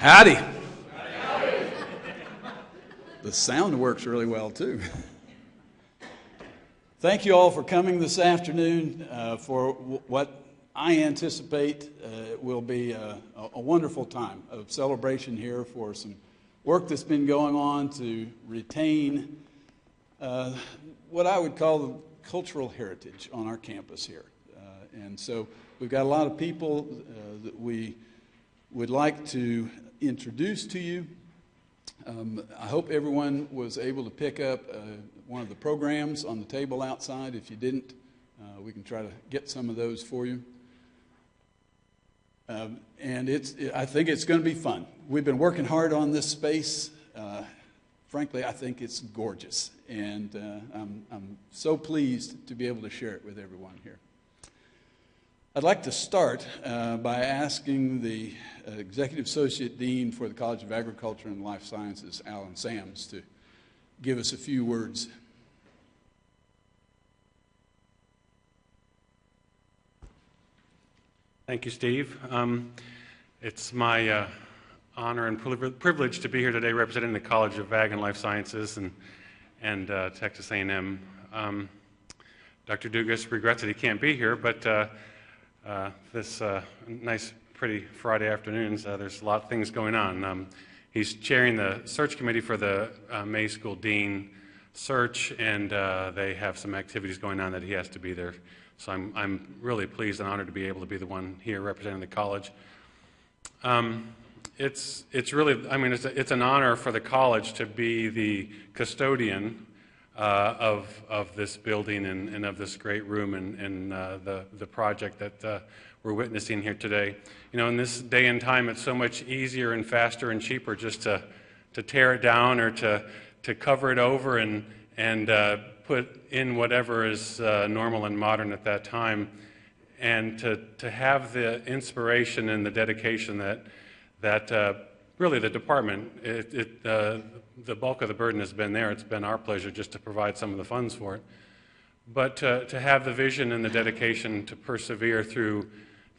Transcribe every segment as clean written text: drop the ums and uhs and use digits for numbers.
Howdy. The sound works really well, too. Thank you all for coming this afternoon for what I anticipate will be a wonderful time of celebration here for some work that's been going on to retain what I would call the cultural heritage on our campus here. And so we've got a lot of people that we would like to introduce to you. I hope everyone was able to pick up one of the programs on the table outside. If you didn't, we can try to get some of those for you. And I think it's going to be fun. We've been working hard on this space. Frankly, I think it's gorgeous, and I'm so pleased to be able to share it with everyone here. I'd like to start by asking the Executive Associate Dean for the College of Agriculture and Life Sciences, Alan Sams, to give us a few words. Thank you, Steve. It's my honor and privilege to be here today representing the College of Ag and Life Sciences and Texas A&M. Dr. Dugas regrets that he can't be here, but this nice, pretty Friday afternoons, there's a lot of things going on. He's chairing the search committee for the May School Dean search, and they have some activities going on that he has to be there. So I'm really pleased and honored to be able to be the one here representing the college. It's really, I mean, it's an honor for the college to be the custodian of this building and of this great room and the project that we're witnessing here today. You know, in this day and time, it's so much easier and faster and cheaper just to tear it down or to cover it over and put in whatever is normal and modern at that time, and to have the inspiration and the dedication that really the department, the bulk of the burden has been there. It's been our pleasure just to provide some of the funds for it. But to have the vision and the dedication to persevere through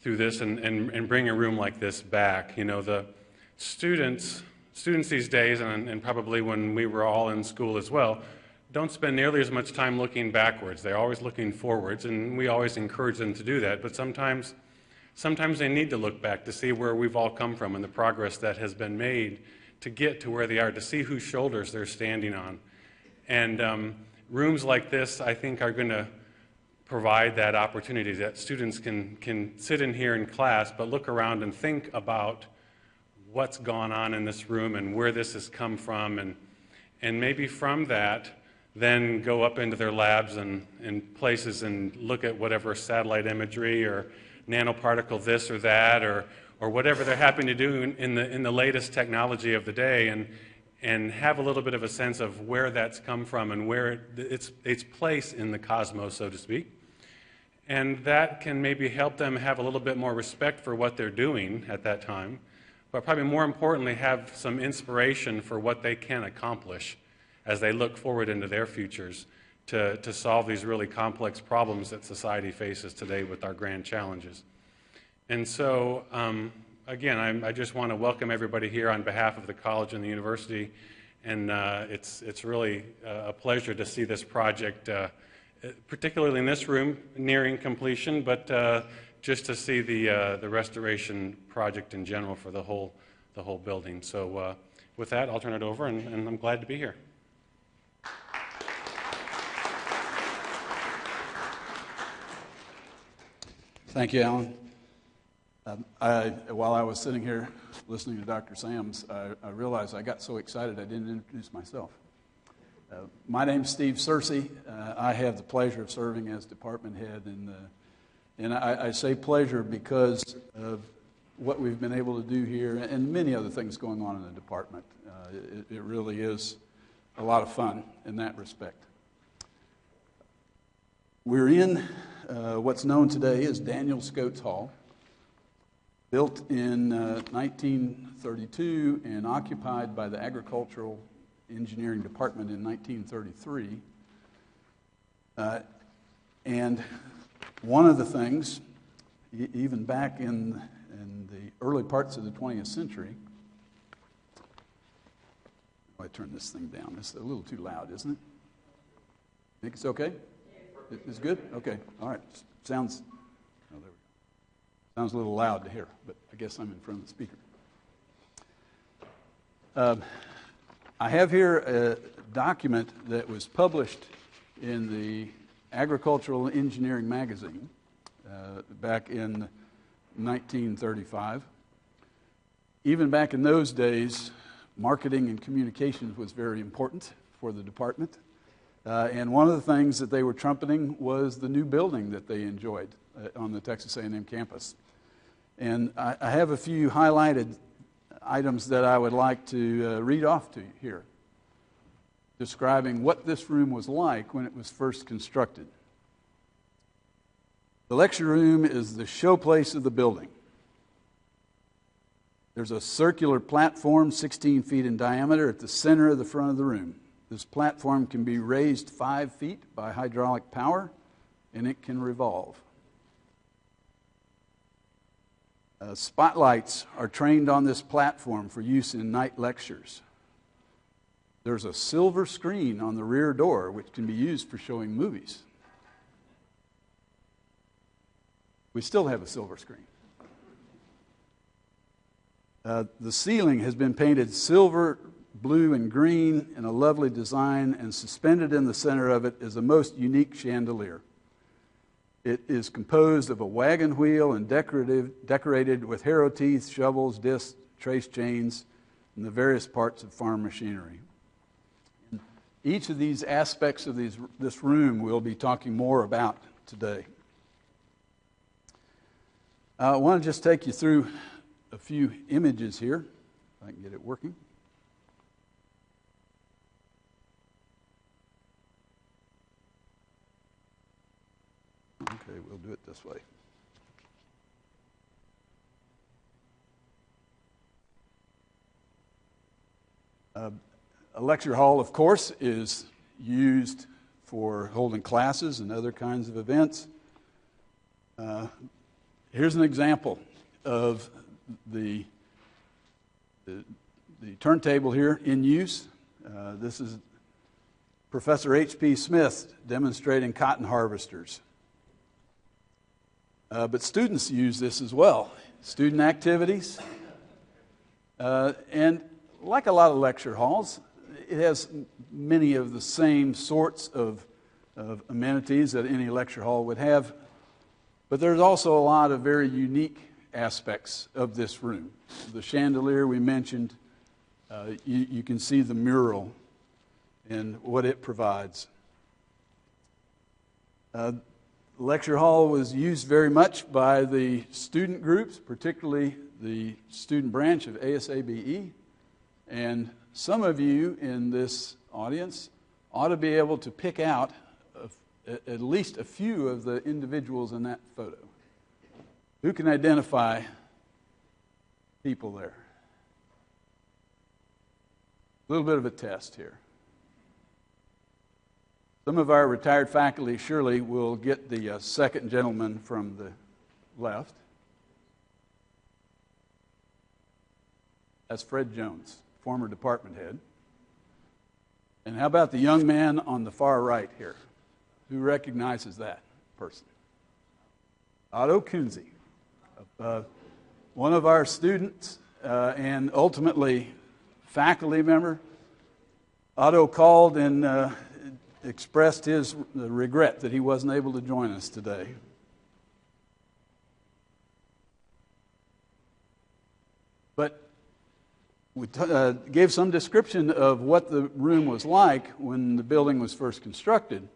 this and bring a room like this back. You know, the students these days, and probably when we were all in school as well, don't spend nearly as much time looking backwards. They're always looking forwards, and we always encourage them to do that. But sometimes they need to look back to see where we've all come from and the progress that has been made to get to where they are, to see whose shoulders they're standing on. And rooms like this, I think, are going to provide that opportunity that students can sit in here in class, but look around and think about what's gone on in this room and where this has come from, and maybe from that, then go up into their labs and places and look at whatever satellite imagery or nanoparticle this or that or whatever they're happening to do in the latest technology of the day, and have a little bit of a sense of where that's come from and where its place in the cosmos, so to speak. And that can maybe help them have a little bit more respect for what they're doing at that time, but probably more importantly, have some inspiration for what they can accomplish as they look forward into their futures to solve these really complex problems that society faces today with our grand challenges. And so, again, I just want to welcome everybody here on behalf of the college and the university, and it's really a pleasure to see this project, particularly in this room, nearing completion, but just to see the restoration project in general for the whole building. So with that, I'll turn it over, and I'm glad to be here. Thank you, Alan. While I was sitting here listening to Dr. Sams, I realized I got so excited I didn't introduce myself. My name's Steve Searcy. I have the pleasure of serving as department head, and I say pleasure because of what we've been able to do here and many other things going on in the department. It really is a lot of fun in that respect. We're in what's known today as Daniels Scoates Hall, built in 1932 and occupied by the Agricultural Engineering Department in 1933. And one of the things, even back in the early parts of the 20th century, I turn this thing down. It's a little too loud, isn't it? Think it's okay? It's good? Okay. All right. Sounds, oh, there we go. Sounds a little loud to hear, but I guess I'm in front of the speaker. I have here a document that was published in the Agricultural Engineering magazine back in 1935. Even back in those days, marketing and communications was very important for the department. And one of the things that they were trumpeting was the new building that they enjoyed on the Texas A&M campus. And I have a few highlighted items that I would like to read off to you here, describing what this room was like when it was first constructed. The lecture room is the showplace of the building. There's a circular platform 16 feet in diameter at the center of the front of the room. This platform can be raised 5 feet by hydraulic power, and it can revolve. Spotlights are trained on this platform for use in night lectures. There's a silver screen on the rear door which can be used for showing movies. We still have a silver screen. The ceiling has been painted silver, blue, and green in a lovely design, and suspended in the center of it is a most unique chandelier. It is composed of a wagon wheel and decorated with harrow teeth, shovels, discs, trace chains, and the various parts of farm machinery. Each of these aspects of this room we'll be talking more about today. I want to just take you through a few images here, if I can get it working. Okay, we'll do it this way. A lecture hall, of course, is used for holding classes and other kinds of events. Here's an example of the turntable here in use. This is Professor H.P. Smith demonstrating cotton harvesters. But students use this as well. Student activities. And like a lot of lecture halls, it has many of the same sorts of amenities that any lecture hall would have. But there's also a lot of very unique aspects of this room. The chandelier we mentioned, you can see the mural and what it provides. The lecture hall was used very much by the student groups, particularly the student branch of ASABE. And some of you in this audience ought to be able to pick out at least a few of the individuals in that photo. Who can identify people there? A little bit of a test here. Some of our retired faculty surely will get the second gentleman from the left. That's Fred Jones, former department head. And how about the young man on the far right here? Who recognizes that person? Otto Kunze, one of our students and ultimately faculty member. Otto called and expressed his regret that he wasn't able to join us today. But we gave some description of what the room was like when the building was first constructed.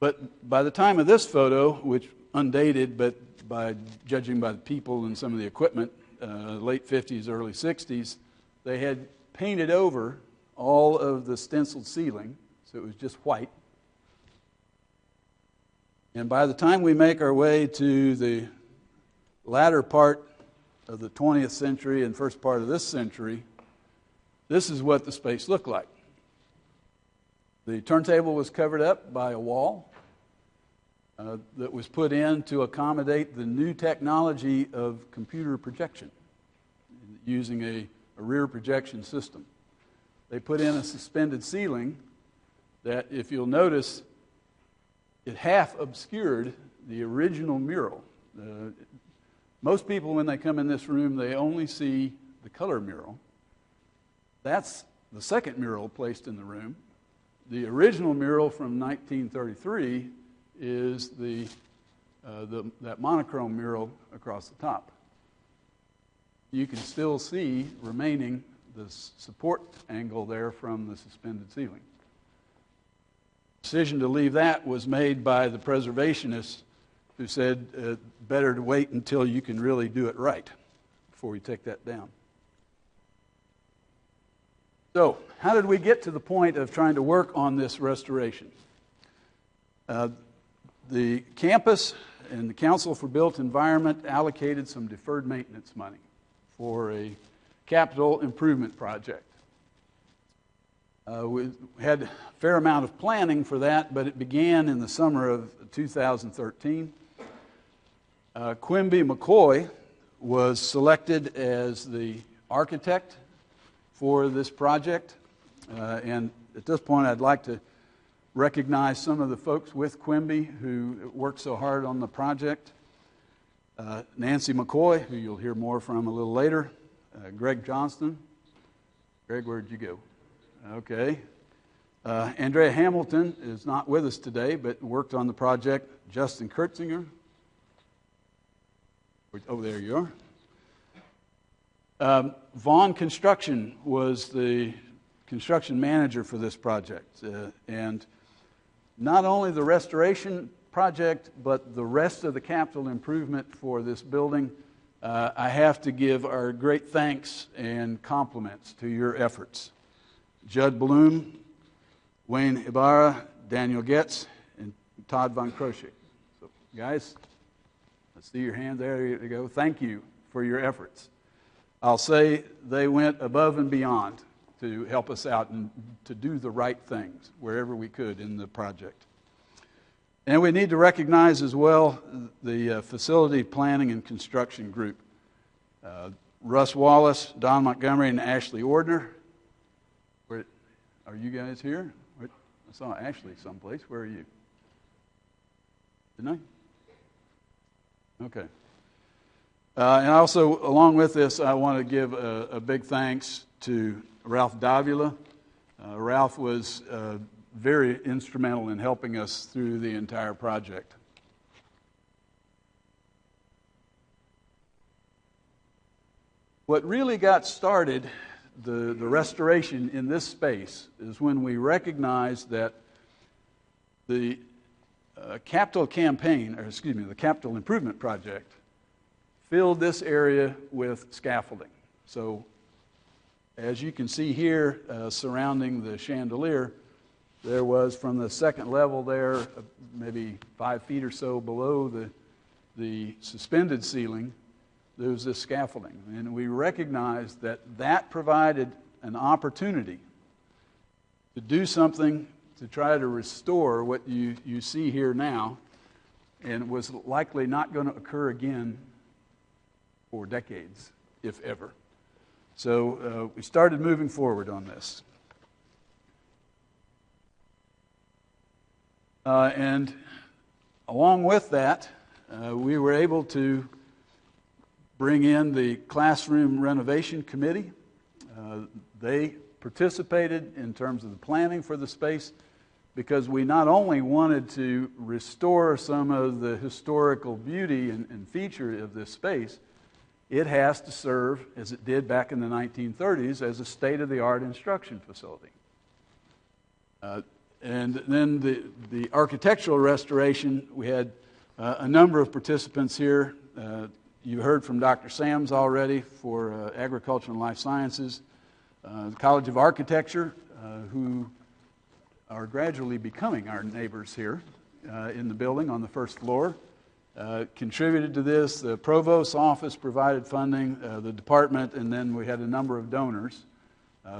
But by the time of this photo, which undated, but by judging by the people and some of the equipment, late 50s, early 60s, they had painted over all of the stenciled ceiling, so it was just white. And by the time we make our way to the latter part of the 20th century and first part of this century, this is what the space looked like. The turntable was covered up by a wall that was put in to accommodate the new technology of computer projection using a rear projection system. they put in a suspended ceiling that, if you'll notice, it half obscured the original mural. Most people, when they come in this room, they only see the color mural. That's the second mural placed in the room. The original mural from 1933 is that monochrome mural across the top. You can still see remaining the support angle there from the suspended ceiling. The decision to leave that was made by the preservationists, who said better to wait until you can really do it right before you take that down. So, how did we get to the point of trying to work on this restoration? The campus and the Council for Built Environment allocated some deferred maintenance money for a capital improvement project. We had a fair amount of planning for that, but it began in the summer of 2013. Quimby McCoy was selected as the architect for this project. And at this point, I'd like to recognize some of the folks with Quimby who worked so hard on the project. Nancy McCoy, who you'll hear more from a little later. Greg Johnston. Greg, where'd you go? Okay. Andrea Hamilton is not with us today, but worked on the project. Justin Kurtzinger. Oh, there you are. Vaughn Construction was the construction manager for this project. And not only the restoration project, but the rest of the capital improvement for this building, I have to give our great thanks and compliments to your efforts. Judd Bloom, Wayne Ibarra, Daniel Getz, and Todd Von Crochet. So, guys, let's see your hand there. There you go. Thank you for your efforts. I'll say they went above and beyond to help us out and to do the right things wherever we could in the project. And we need to recognize as well the facility planning and construction group. Russ Wallace, Don Montgomery, and Ashley Ordner. Are you guys here? I saw Ashley someplace. Where are you? Didn't I? Okay. And also, along with this, I want to give a big thanks to Ralph Davila. Ralph was very instrumental in helping us through the entire project. What really got started, the restoration in this space, is when we recognized that the capital campaign, or excuse me, the capital improvement project filled this area with scaffolding. So, as you can see here, surrounding the chandelier, there was, from the second level there, maybe 5 feet or so below the suspended ceiling, there was this scaffolding. And we recognized that that provided an opportunity to do something to try to restore what you see here now, and was likely not going to occur again for decades, if ever. So we started moving forward on this. And along with that, we were able to bring in the Classroom Renovation Committee. They participated in terms of the planning for the space, because we not only wanted to restore some of the historical beauty and feature of this space, it has to serve, as it did back in the 1930s, as a state-of-the-art instruction facility. And then the architectural restoration, we had a number of participants here. You heard from Dr. Sams already for Agriculture and Life Sciences. The College of Architecture, who are gradually becoming our neighbors here in the building on the first floor, contributed to this. The Provost's office provided funding, the department, and then we had a number of donors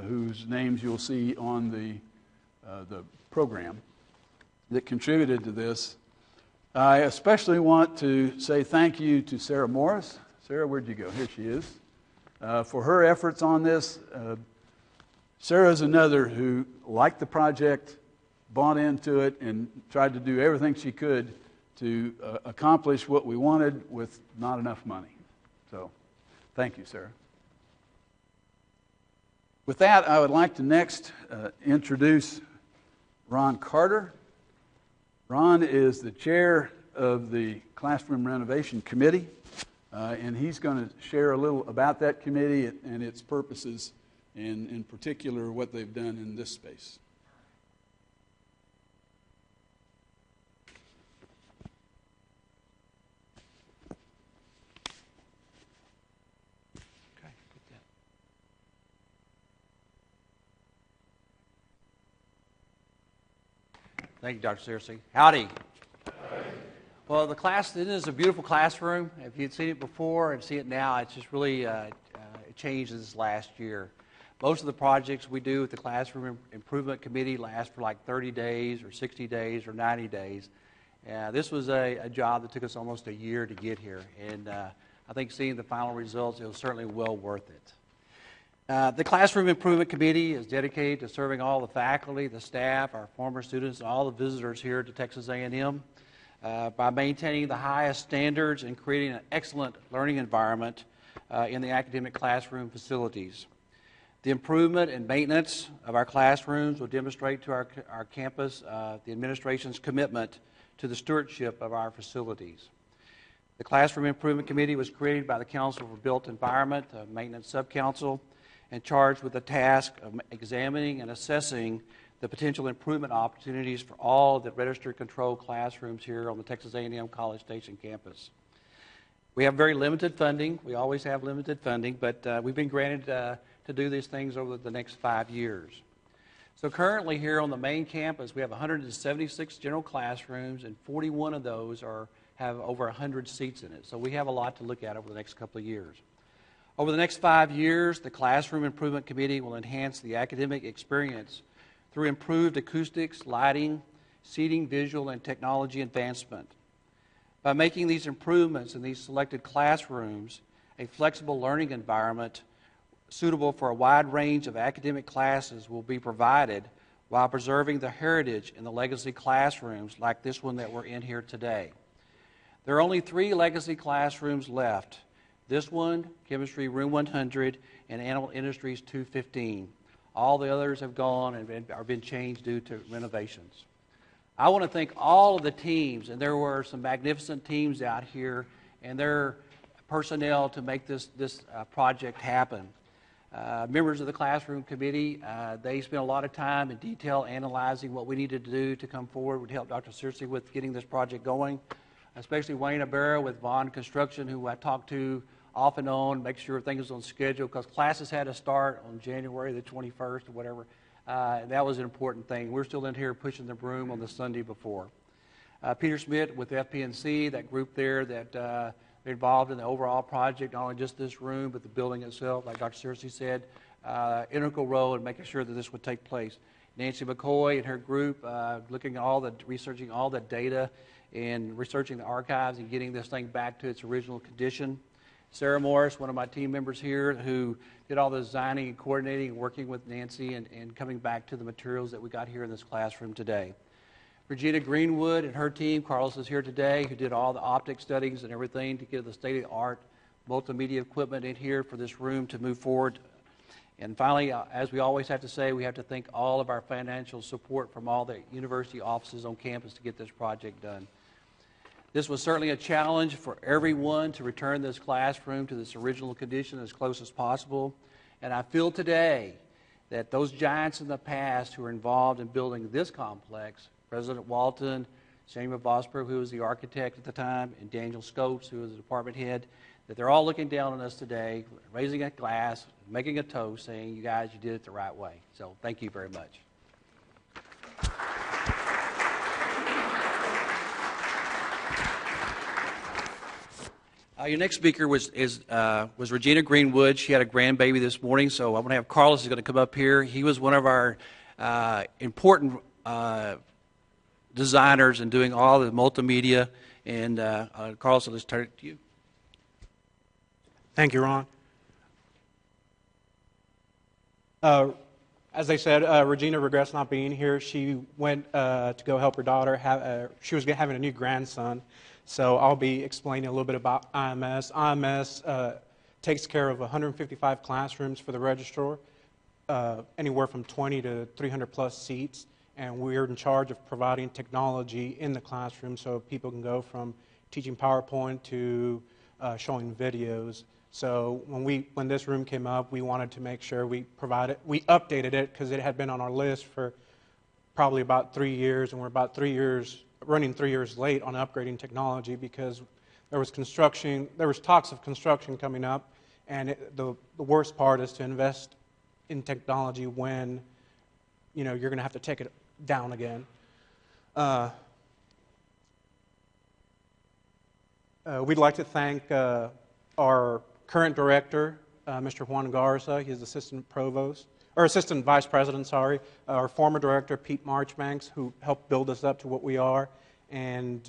whose names you'll see on the program that contributed to this. I especially want to say thank you to Sarah Morris. Sarah, where'd you go? Here she is. For her efforts on this. Sarah's another who liked the project, bought into it, and tried to do everything she could to accomplish what we wanted with not enough money. So, thank you, Sarah. With that, I would like to next introduce Ron Carter. Ron is the chair of the Classroom Renovation Committee, and he's going to share a little about that committee and its purposes, and in particular what they've done in this space. Thank you, Dr. Searcy. Howdy. Well, it is a beautiful classroom. If you'd seen it before and see it now, it's just really changed this last year. Most of the projects we do with the Classroom Improvement Committee last for like 30 days or 60 days or 90 days. This was a job that took us almost a year to get here, and I think seeing the final results, it was certainly well worth it. The Classroom Improvement Committee is dedicated to serving all the faculty, the staff, our former students, and all the visitors here to Texas A&M by maintaining the highest standards and creating an excellent learning environment in the academic classroom facilities. The improvement and maintenance of our classrooms will demonstrate to our campus the administration's commitment to the stewardship of our facilities. The Classroom Improvement Committee was created by the Council for Built Environment, a maintenance subcouncil, and charged with the task of examining and assessing the potential improvement opportunities for all the registered control classrooms here on the Texas A&M College Station campus. We have very limited funding. We always have limited funding, but we've been granted to do these things over the next 5 years. So currently here on the main campus, we have 176 general classrooms, and 41 of those have over 100 seats in it. So we have a lot to look at over the next couple of years. Over the next 5 years, the Classroom Improvement Committee will enhance the academic experience through improved acoustics, lighting, seating, visual, and technology advancement. By making these improvements in these selected classrooms a flexible learning environment suitable for a wide range of academic classes will be provided while preserving the heritage in the legacy classrooms like this one that we're in here today. There are only 3 legacy classrooms left. This one, Chemistry Room 100, and Animal Industries 215. All the others have gone and are been changed due to renovations. I want to thank all of the teams, and there were some magnificent teams out here and their personnel to make this project happen. Members of the Classroom Committee, they spent a lot of time in detail analyzing what we needed to do to come forward to help Dr. Searcy with getting this project going, especially Wayne Abera with Vaughn Construction, who I talked to off and on, make sure things was on schedule, because classes had to start on January the 21st or whatever. That was an important thing. We're still in here pushing the broom on the Sunday before. Peter Smith with FP&C, that group there that they're involved in the overall project, not only just this room, but the building itself, like Dr. Searcy said, integral role in making sure that this would take place. Nancy McCoy and her group researching all the data and researching the archives and getting this thing back to its original condition. Sarah Morris, one of my team members here, who did all the designing and coordinating and working with Nancy and coming back to the materials that we got here in this classroom today. Regina Greenwood and her team, Carlos is here today, who did all the optic studies and everything to get the state-of-the-art multimedia equipment in here for this room to move forward. And finally, as we always have to say, we have to thank all of our financial support from all the university offices on campus to get this project done. This was certainly a challenge for everyone to return this classroom to this original condition as close as possible. And I feel today that those giants in the past who were involved in building this complex, President Walton, Samuel Vosper, who was the architect at the time, and Daniels Scoates, who was the department head, that they're all looking down on us today, raising a glass, making a toast, saying, you guys, you did it the right way. So thank you very much. Your next speaker was Regina Greenwood. She had a grandbaby this morning, so I'm going to have Carlos is going to come up here. He was one of our important designers in doing all the multimedia, and Carlos, I'll just turn it to you. Thank you, Ron. As I said, Regina regrets not being here. She went to go help her daughter. She was having a new grandson. So I'll be explaining a little bit about IMS. IMS takes care of 155 classrooms for the registrar, anywhere from 20 to 300 plus seats. And we're in charge of providing technology in the classroom so people can go from teaching PowerPoint to showing videos. So when this room came up, we wanted to make sure we updated it because it had been on our list for probably about 3 years, and we're about running 3 years late on upgrading technology because there was talks of construction coming up, and the worst part is to invest in technology when you're going to have to take it down again. We'd like to thank our current director, Mr. Juan Garza. He's assistant vice president, our former director, Pete Marchbanks, who helped build us up to what we are, and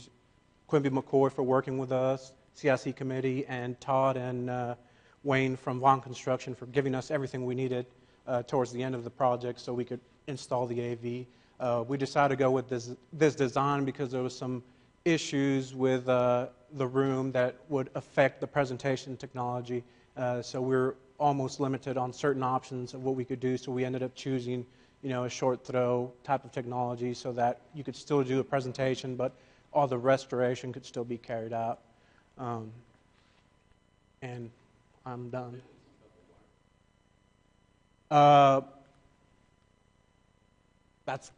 Quimby McCoy for working with us, CIC committee, and Todd and Wayne from Vaughn Construction for giving us everything we needed towards the end of the project so we could install the AV. We decided to go with this design because there was some issues with the room that would affect the presentation technology. So we're almost limited on certain options of what we could do. So we ended up choosing, a short throw type of technology so that you could still do a presentation, but all the restoration could still be carried out. And I'm done. That's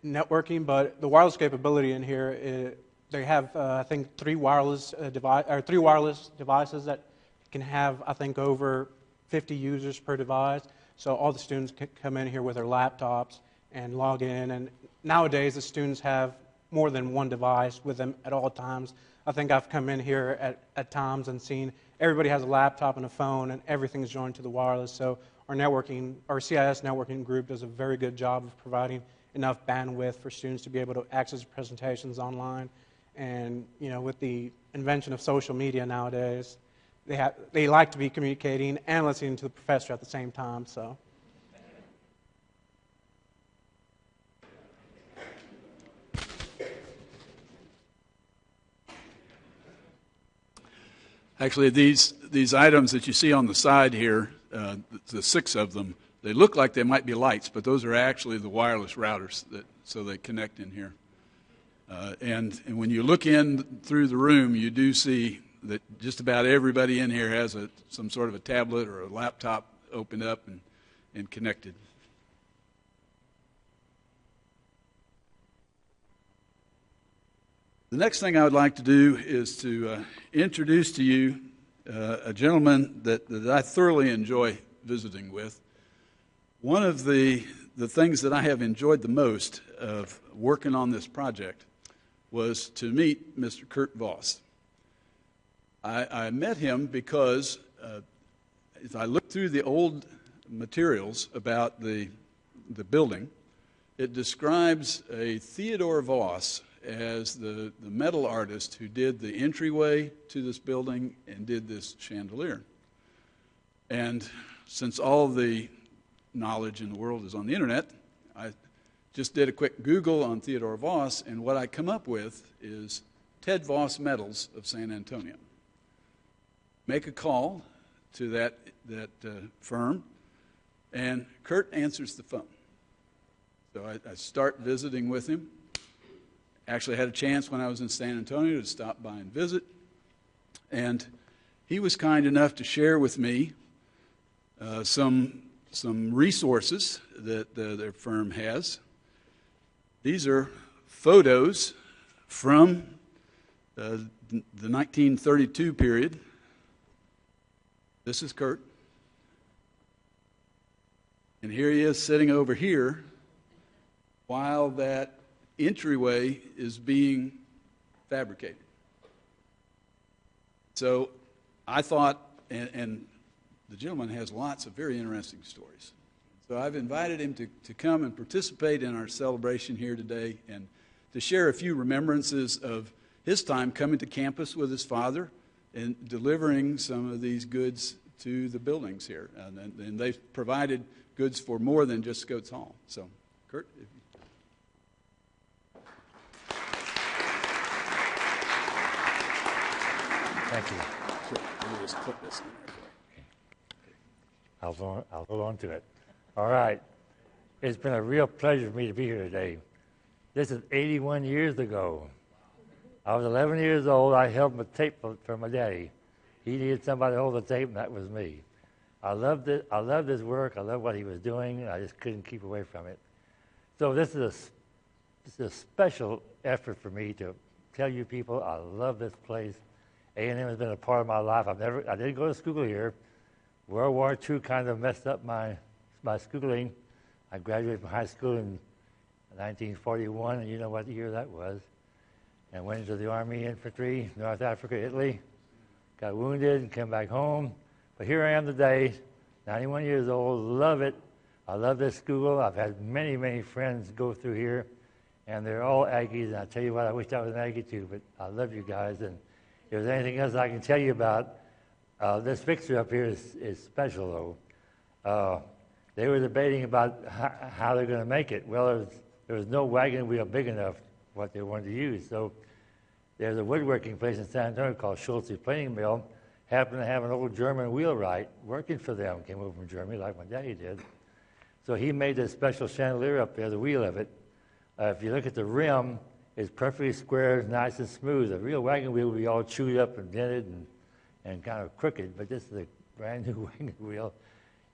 networking, but the wireless capability in here, they have, I think, three wireless devices that can have, I think, over 50 users per device. So all the students can come in here with their laptops and log in. And nowadays, the students have more than one device with them at all times. I think I've come in here at times and seen everybody has a laptop and a phone, and everything's joined to the wireless. So our CIS networking group does a very good job of providing enough bandwidth for students to be able to access presentations online. And with the invention of social media nowadays, they like to be communicating and listening to the professor at the same time. So. Actually, these items that you see on the side here, the 6 of them, they look like they might be lights, but those are actually the wireless routers so they connect in here. And when you look in through the room, you do see that just about everybody in here has some sort of a tablet or a laptop opened up and connected. The next thing I would like to do is to introduce to you a gentleman that I thoroughly enjoy visiting with. One of the things that I have enjoyed the most of working on this project was to meet Mr. Kurt Voss. I met him because as I looked through the old materials about the building, it describes a Theodore Voss as the metal artist who did the entryway to this building and did this chandelier. And since all the knowledge in the world is on the internet, I just did a quick Google on Theodore Voss, and what I come up with is Ted Voss Metals of San Antonio. Make a call to that firm, and Kurt answers the phone. So I start visiting with him. Actually had a chance when I was in San Antonio to stop by and visit, and he was kind enough to share with me some resources that their firm has. These are photos from the 1932 period. This is Kurt. And here he is sitting over here while that entryway is being fabricated. So I thought, and the gentleman has lots of very interesting stories. So I've invited him to come and participate in our celebration here today and to share a few remembrances of his time coming to campus with his father and delivering some of these goods to the buildings here. And they've provided goods for more than just Scoates Hall. So, Kurt, if you... Thank you. Sure. Let me just put this in there. I'll hold on to it. All right. It's been a real pleasure for me to be here today. This is 81 years ago. I was 11 years old. I held my tape for my daddy. He needed somebody to hold the tape, and that was me. I loved it. I loved his work. I loved what he was doing. I just couldn't keep away from it. So this is a special effort for me to tell you people I love this place. A&M has been a part of my life. I didn't go to school here. World War II kind of messed up my schooling. I graduated from high school in 1941, and you know what year that was. And went into the Army Infantry, North Africa, Italy. Got wounded and came back home. But here I am today, 91 years old, love it. I love this school. I've had many, many friends go through here, and they're all Aggies. And I tell you what, I wish I was an Aggie too, but I love you guys. And if there's anything else I can tell you about, this fixture up here is special, though. They were debating about how they're going to make it. Well, there was no wagon wheel big enough what they wanted to use. So there's a woodworking place in San Antonio called Schulze's Planing Mill. Happened to have an old German wheelwright working for them. Came over from Germany like my daddy did. So he made this special chandelier up there, the wheel of it. If you look at the rim, it's perfectly square, nice and smooth. A real wagon wheel would be all chewed up and dented and kind of crooked, but this is a brand new wagon wheel.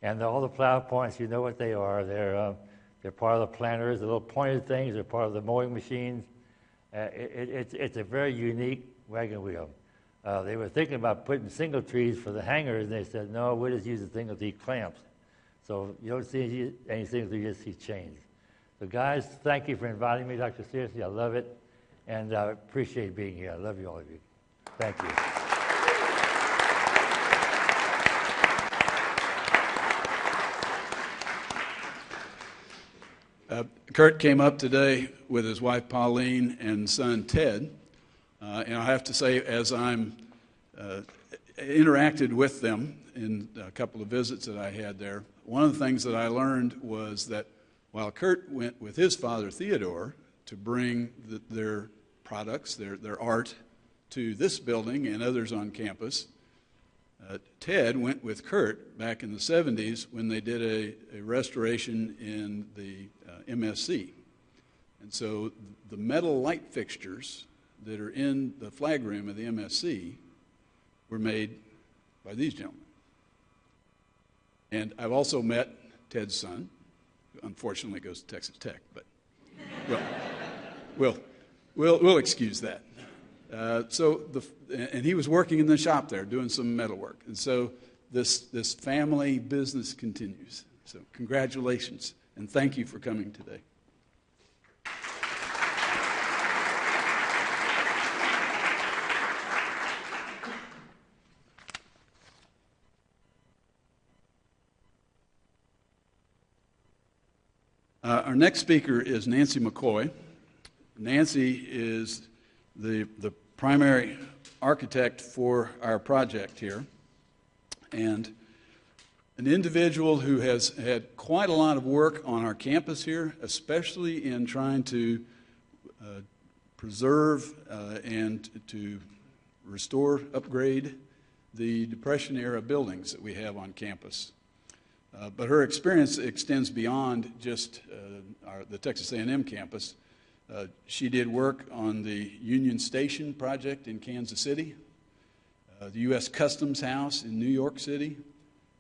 And all the plow points, you know what they are. They're part of the planters, the little pointed things. They're part of the mowing machines. It's a very unique wagon wheel. They were thinking about putting single trees for the hangers, and they said, no, we'll just use the single tree clamps. So you don't see any single tree, you just see chains. So guys, thank you for inviting me, Dr. Searcy. I love it, and I appreciate being here. I love you, all of you. Thank you. Kurt came up today with his wife Pauline and son Ted, and I have to say, as I'm interacted with them in a couple of visits that I had there, one of the things that I learned was that while Kurt went with his father Theodore to bring their products, their art, to this building and others on campus, Ted went with Kurt back in the 70s when they did a restoration in the MSC. And so the metal light fixtures that are in the flag room of the MSC were made by these gentlemen. And I've also met Ted's son, who unfortunately goes to Texas Tech, but we'll excuse that. And he was working in the shop there doing some metal work. And so this family business continues. So congratulations, and thank you for coming today. Our next speaker is Nancy McCoy. Nancy is the primary architect for our project here, and an individual who has had quite a lot of work on our campus here, especially in trying to preserve and to restore, upgrade the Depression-era buildings that we have on campus. But her experience extends beyond just the Texas A&M campus. She did work on the Union Station project in Kansas City, the U.S. Customs House in New York City,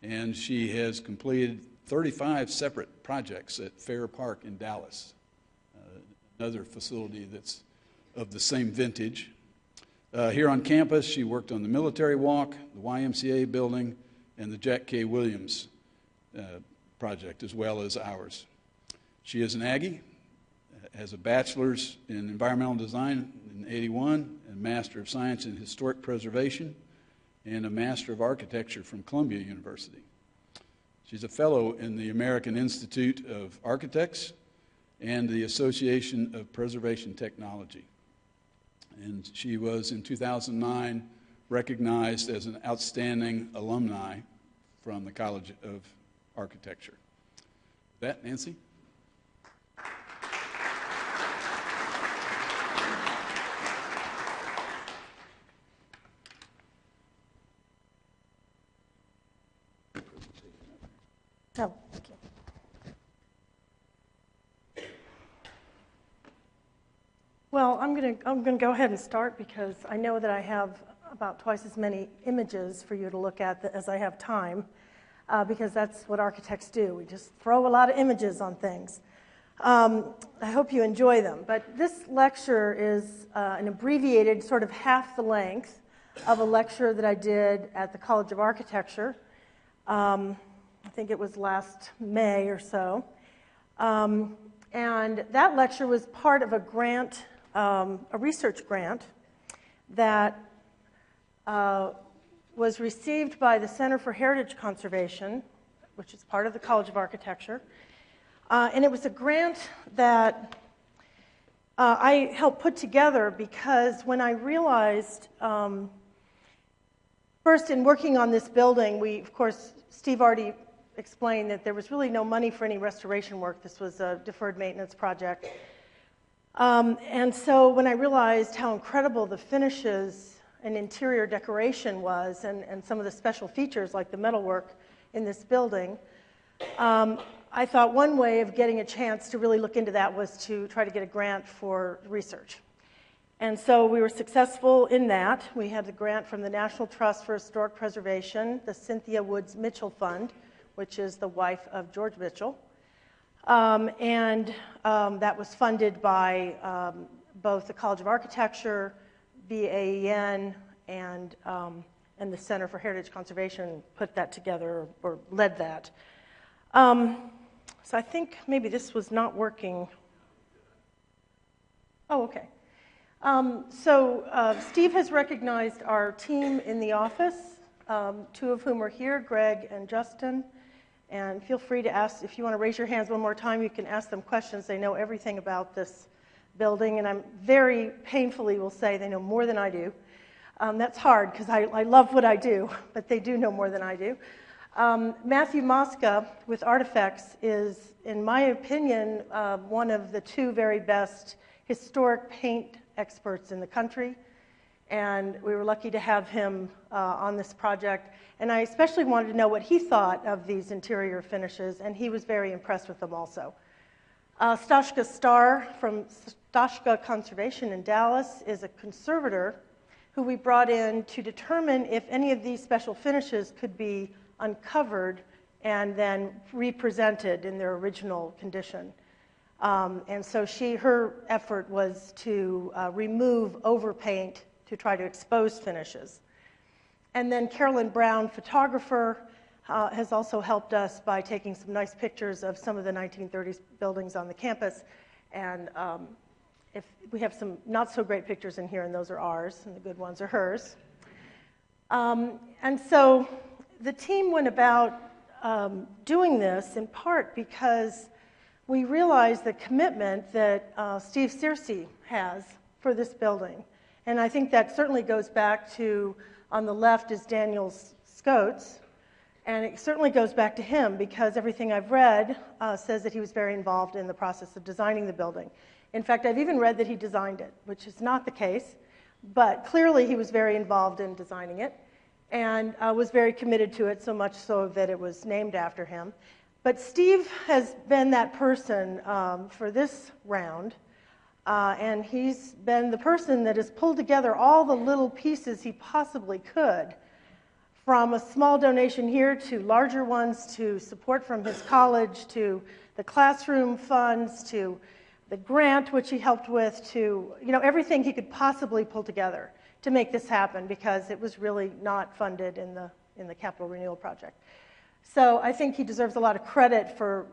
and she has completed 35 separate projects at Fair Park in Dallas, another facility that's of the same vintage. Here on campus, she worked on the Military Walk, the YMCA building, and the Jack K. Williams project, as well as ours. She is an Aggie, has a bachelor's in environmental design in 81, and Master of Science in Historic Preservation, and a Master of Architecture from Columbia University. She's a fellow in the American Institute of Architects and the Association of Preservation Technology. And she was, in 2009, recognized as an outstanding alumni from the College of Architecture. With that, Nancy? Oh, thank you. Well, I'm going to go ahead and start because I know that I have about twice as many images for you to look at as I have time, because that's what architects do. We just throw a lot of images on things. I hope you enjoy them. But this lecture is an abbreviated, sort of half the length of a lecture that I did at the College of Architecture. I think it was last May or so. And that lecture was part of a grant, a research grant that was received by the Center for Heritage Conservation, which is part of the College of Architecture. And it was a grant that I helped put together because when I realized, first in working on this building, of course, Steve already explained that there was really no money for any restoration work. This was a deferred maintenance project. And so when I realized how incredible the finishes and interior decoration was, and some of the special features like the metalwork in this building, I thought one way of getting a chance to really look into that was to try to get a grant for research. And so we were successful in that. We had the grant from the National Trust for Historic Preservation, the Cynthia Wood Mitchell Fund, which is the wife of George Mitchell. And that was funded by both the College of Architecture, BAEN, and the Center for Heritage Conservation put that together, or led that. So I think maybe this was not working. Oh, okay. Steve has recognized our team in the office, two of whom are here, Greg and Justin. And feel free to ask, if you want to raise your hands one more time, you can ask them questions. They know everything about this building, and I'm very painfully will say they know more than I do. That's hard because I love what I do, but they do know more than I do. Matthew Mosca with Artifacts is, in my opinion, one of the two very best historic paint experts in the country, and we were lucky to have him on this project. And I especially wanted to know what he thought of these interior finishes, and he was very impressed with them also. Stashka Starr from Stashka Conservation in Dallas is a conservator who we brought in to determine if any of these special finishes could be uncovered and then represented in their original condition. And so her effort was to remove overpaint to try to expose finishes. And then Carolyn Brown, photographer, has also helped us by taking some nice pictures of some of the 1930s buildings on the campus. And if we have some not so great pictures in here, and those are ours, and the good ones are hers. And so the team went about doing this in part because we realized the commitment that Steve Searcy has for this building. And I think that certainly goes back to, on the left is Daniels Scoates, and it certainly goes back to him because everything I've read says that he was very involved in the process of designing the building. In fact, I've even read that he designed it, which is not the case, but clearly he was very involved in designing it and was very committed to it, so much so that it was named after him. But Steve has been that person for this round, and he's been the person that has pulled together all the little pieces he possibly could, from a small donation here to larger ones, to support from his college, to the classroom funds, to the grant which he helped with, to everything he could possibly pull together to make this happen, because it was really not funded in the Capital Renewal Project. So I think he deserves a lot of credit for,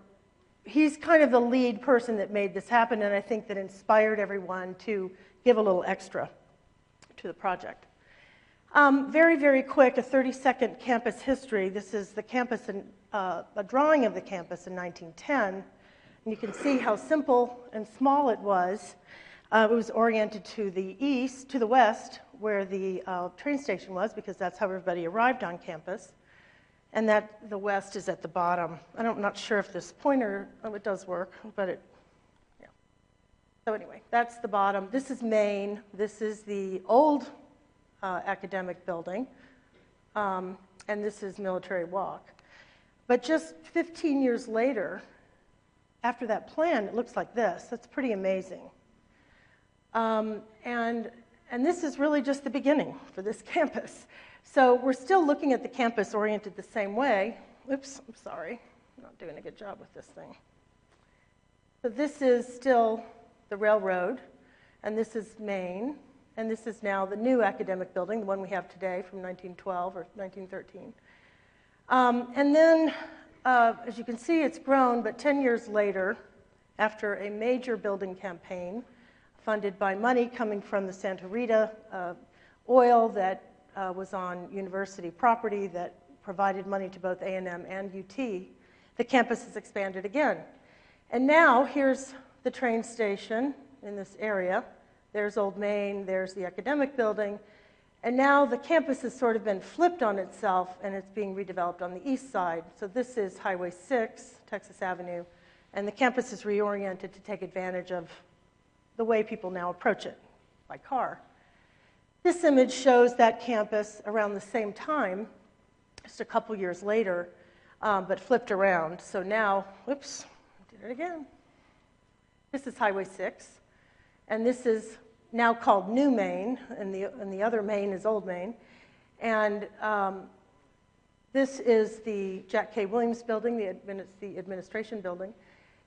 he's kind of the lead person that made this happen, and I think that inspired everyone to give a little extra to the project. Very, very quick, a 30-second campus history. This is the campus, a drawing of the campus in 1910, and you can see how simple and small it was. It was oriented to the west, where the train station was, because that's how everybody arrived on campus. and that the west is at the bottom. I'm not sure if this pointer, it does work, but yeah. So anyway, that's the bottom. This is Main. This is the old academic building, and this is Military Walk. But just 15 years later, after that plan, it looks like this. That's pretty amazing. And this is really just the beginning for this campus. So we're still looking at the campus oriented the same way. Oops, I'm sorry. I'm not doing a good job with this thing. So this is still the railroad, and this is Main, and this is now the new academic building, the one we have today from 1912 or 1913. And then, as you can see, it's grown, but 10 years later, after a major building campaign funded by money coming from the Santa Rita oil that was on university property that provided money to both A&M and UT, the campus has expanded again. And now, here's the train station in this area. There's Old Main, there's the academic building, and now the campus has sort of been flipped on itself, and it's being redeveloped on the east side. So this is Highway 6, Texas Avenue, and the campus is reoriented to take advantage of the way people now approach it, by car. This image shows that campus around the same time, just a couple years later, but flipped around. So now, whoops, I did it again. This is Highway 6, and this is now called New Main, and the other Main is Old Main. And this is the Jack K. Williams building, the administration building.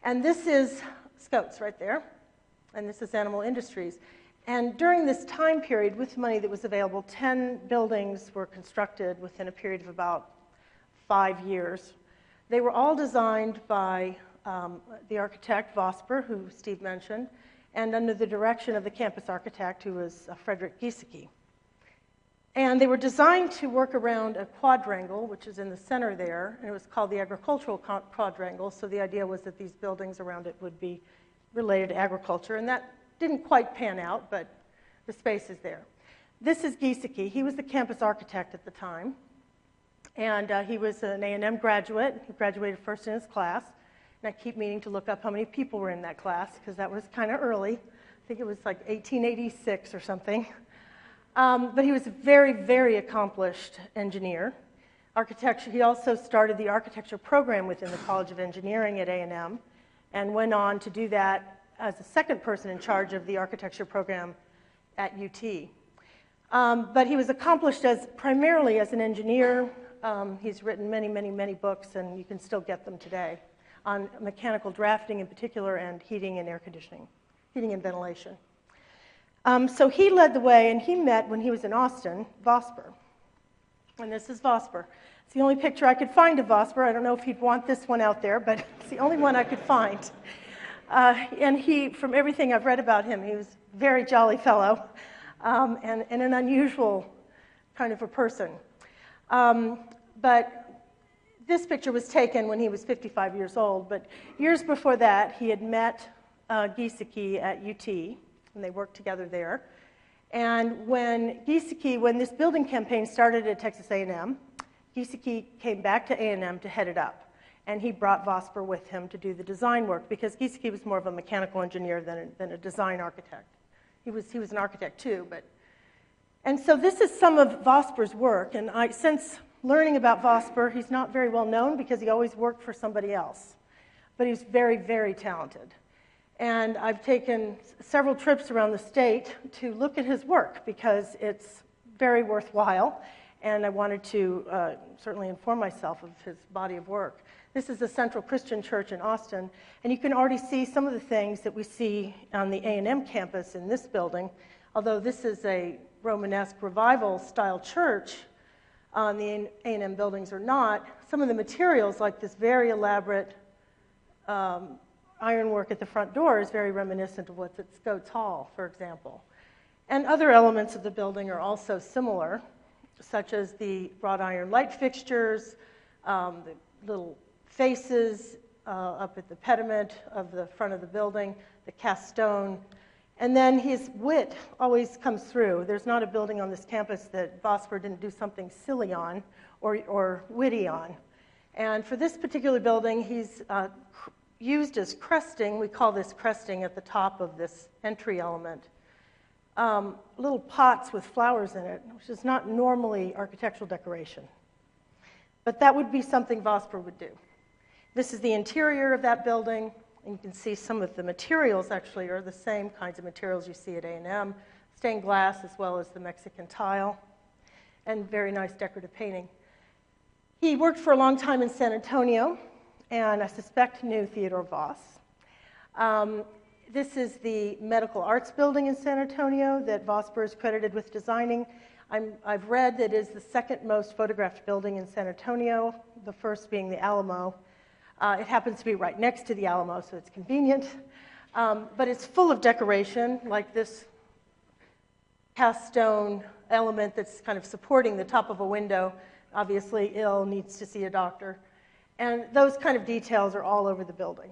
And this is Scoates right there, and this is Animal Industries. And during this time period, with the money that was available, 10 buildings were constructed within a period of about 5 years. They were all designed by the architect, Vosper, who Steve mentioned, and under the direction of the campus architect, who was Frederick Giesecke. And they were designed to work around a quadrangle, which is in the center there, and it was called the agricultural quadrangle, so the idea was that these buildings around it would be related to agriculture, and that didn't quite pan out, but the space is there. This is Giesecke. He was the campus architect at the time, and he was an A&M graduate. He graduated first in his class, and I keep meaning to look up how many people were in that class, because that was kind of early. I think it was like 1886 or something. But he was a very, very accomplished engineer. Architecture, he also started the architecture program within the College of Engineering at A&M, and went on to do that as the second person in charge of the architecture program at UT. But he was accomplished primarily as an engineer. He's written many, many, many books, and you can still get them today, on mechanical drafting in particular, and heating and air conditioning, heating and ventilation. So he led the way, and he met, when he was in Austin, Vosper. And this is Vosper. It's the only picture I could find of Vosper. I don't know if he'd want this one out there, but it's the only one I could find. And he, from everything I've read about him, he was a very jolly fellow, and an unusual kind of a person. But this picture was taken when he was 55 years old, but years before that, he had met Giesecke at UT, and they worked together there. And when this building campaign started at Texas A&M, Giesecke came back to A&M to head it up. And he brought Vosper with him to do the design work, because Giesecke was more of a mechanical engineer than a design architect. He was an architect too, and so this is some of Vosper's work. And since learning about Vosper, he's not very well known because he always worked for somebody else. But he's very, very talented. And I've taken several trips around the state to look at his work because it's very worthwhile, and I wanted to certainly inform myself of his body of work. This is the Central Christian Church in Austin, and you can already see some of the things that we see on the A&M campus in this building. Although this is a Romanesque revival-style church, the A&M buildings are not. Some of the materials, like this very elaborate ironwork at the front door, is very reminiscent of what's at Scoates Hall, for example. And other elements of the building are also similar, such as the wrought iron light fixtures, the little faces up at the pediment of the front of the building, the cast stone. And then his wit always comes through. There's not a building on this campus that Vosper didn't do something silly on, or witty on. And for this particular building, he's used as cresting. We call this cresting at the top of this entry element. Little pots with flowers in it, which is not normally architectural decoration. But that would be something Vosper would do. This is the interior of that building, and you can see some of the materials actually are the same kinds of materials you see at A&M, stained glass as well as the Mexican tile, and very nice decorative painting. He worked for a long time in San Antonio, and I suspect knew Theodore Voss. This is the Medical Arts Building in San Antonio that Vosper is credited with designing. I've read that it is the second most photographed building in San Antonio, the first being the Alamo. It happens to be right next to the Alamo, so it's convenient. But it's full of decoration, like this cast stone element that's kind of supporting the top of a window. Obviously ill, needs to see a doctor. And those kind of details are all over the building.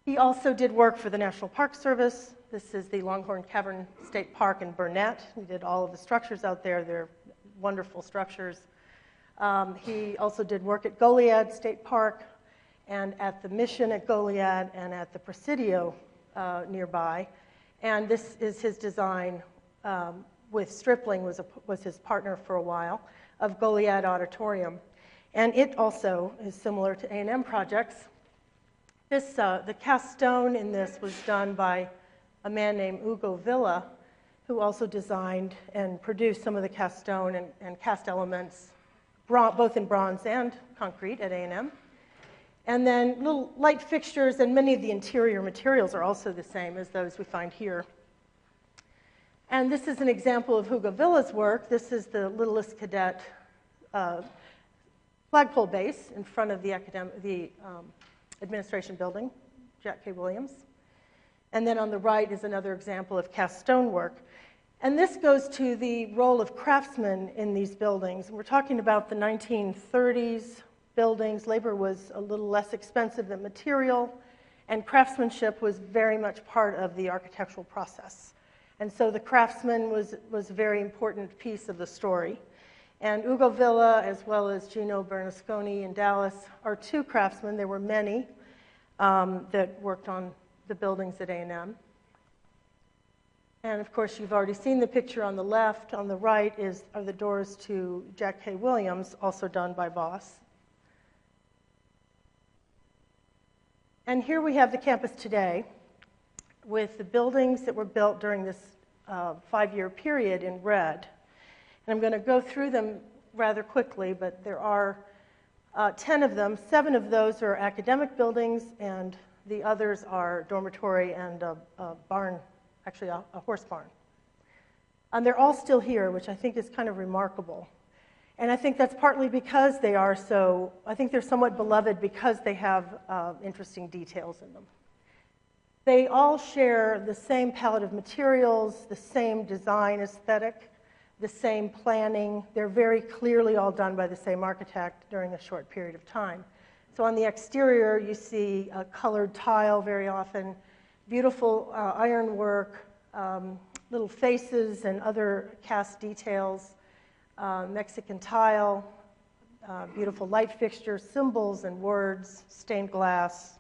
He also did work for the National Park Service. This is the Longhorn Cavern State Park in Burnett. He did all of the structures out there. They're wonderful structures. He also did work at Goliad State Park and at the Mission at Goliad and at the Presidio nearby. And this is his design with Stripling, was his partner for a while, of Goliad Auditorium. And it also is similar to A&M projects. The cast stone in this was done by a man named Ugo Villa, who also designed and produced some of the cast stone and cast elements, both in bronze and concrete at A&M. And then little light fixtures, and many of the interior materials are also the same as those we find here. And this is an example of Ugo Villa's work. This is the Littlest Cadet flagpole base in front of the administration building, Jack K. Williams. And then on the right is another example of cast stone work. And this goes to the role of craftsmen in these buildings. We're talking about the 1930s buildings. Labor was a little less expensive than material, and craftsmanship was very much part of the architectural process. And so the craftsman was a very important piece of the story. And Ugo Villa, as well as Gino Bernasconi in Dallas, are two craftsmen. There were many that worked on the buildings at A&M. And of course, you've already seen the picture on the left. On the right are the doors to Jack K. Williams, also done by Voss. And here we have the campus today with the buildings that were built during this 5-year period in red. And I'm going to go through them rather quickly, but there are 10 of them. 7 of those are academic buildings, and the others are dormitory and a barn, actually a horse barn. And they're all still here, which I think is kind of remarkable. And I think that's partly because they are so, I think they're somewhat beloved because they have interesting details in them. They all share the same palette of materials, the same design aesthetic, the same planning. They're very clearly all done by the same architect during a short period of time. So on the exterior, you see a colored tile very often, beautiful ironwork, little faces and other cast details, Mexican tile, beautiful light fixtures, symbols and words, stained glass.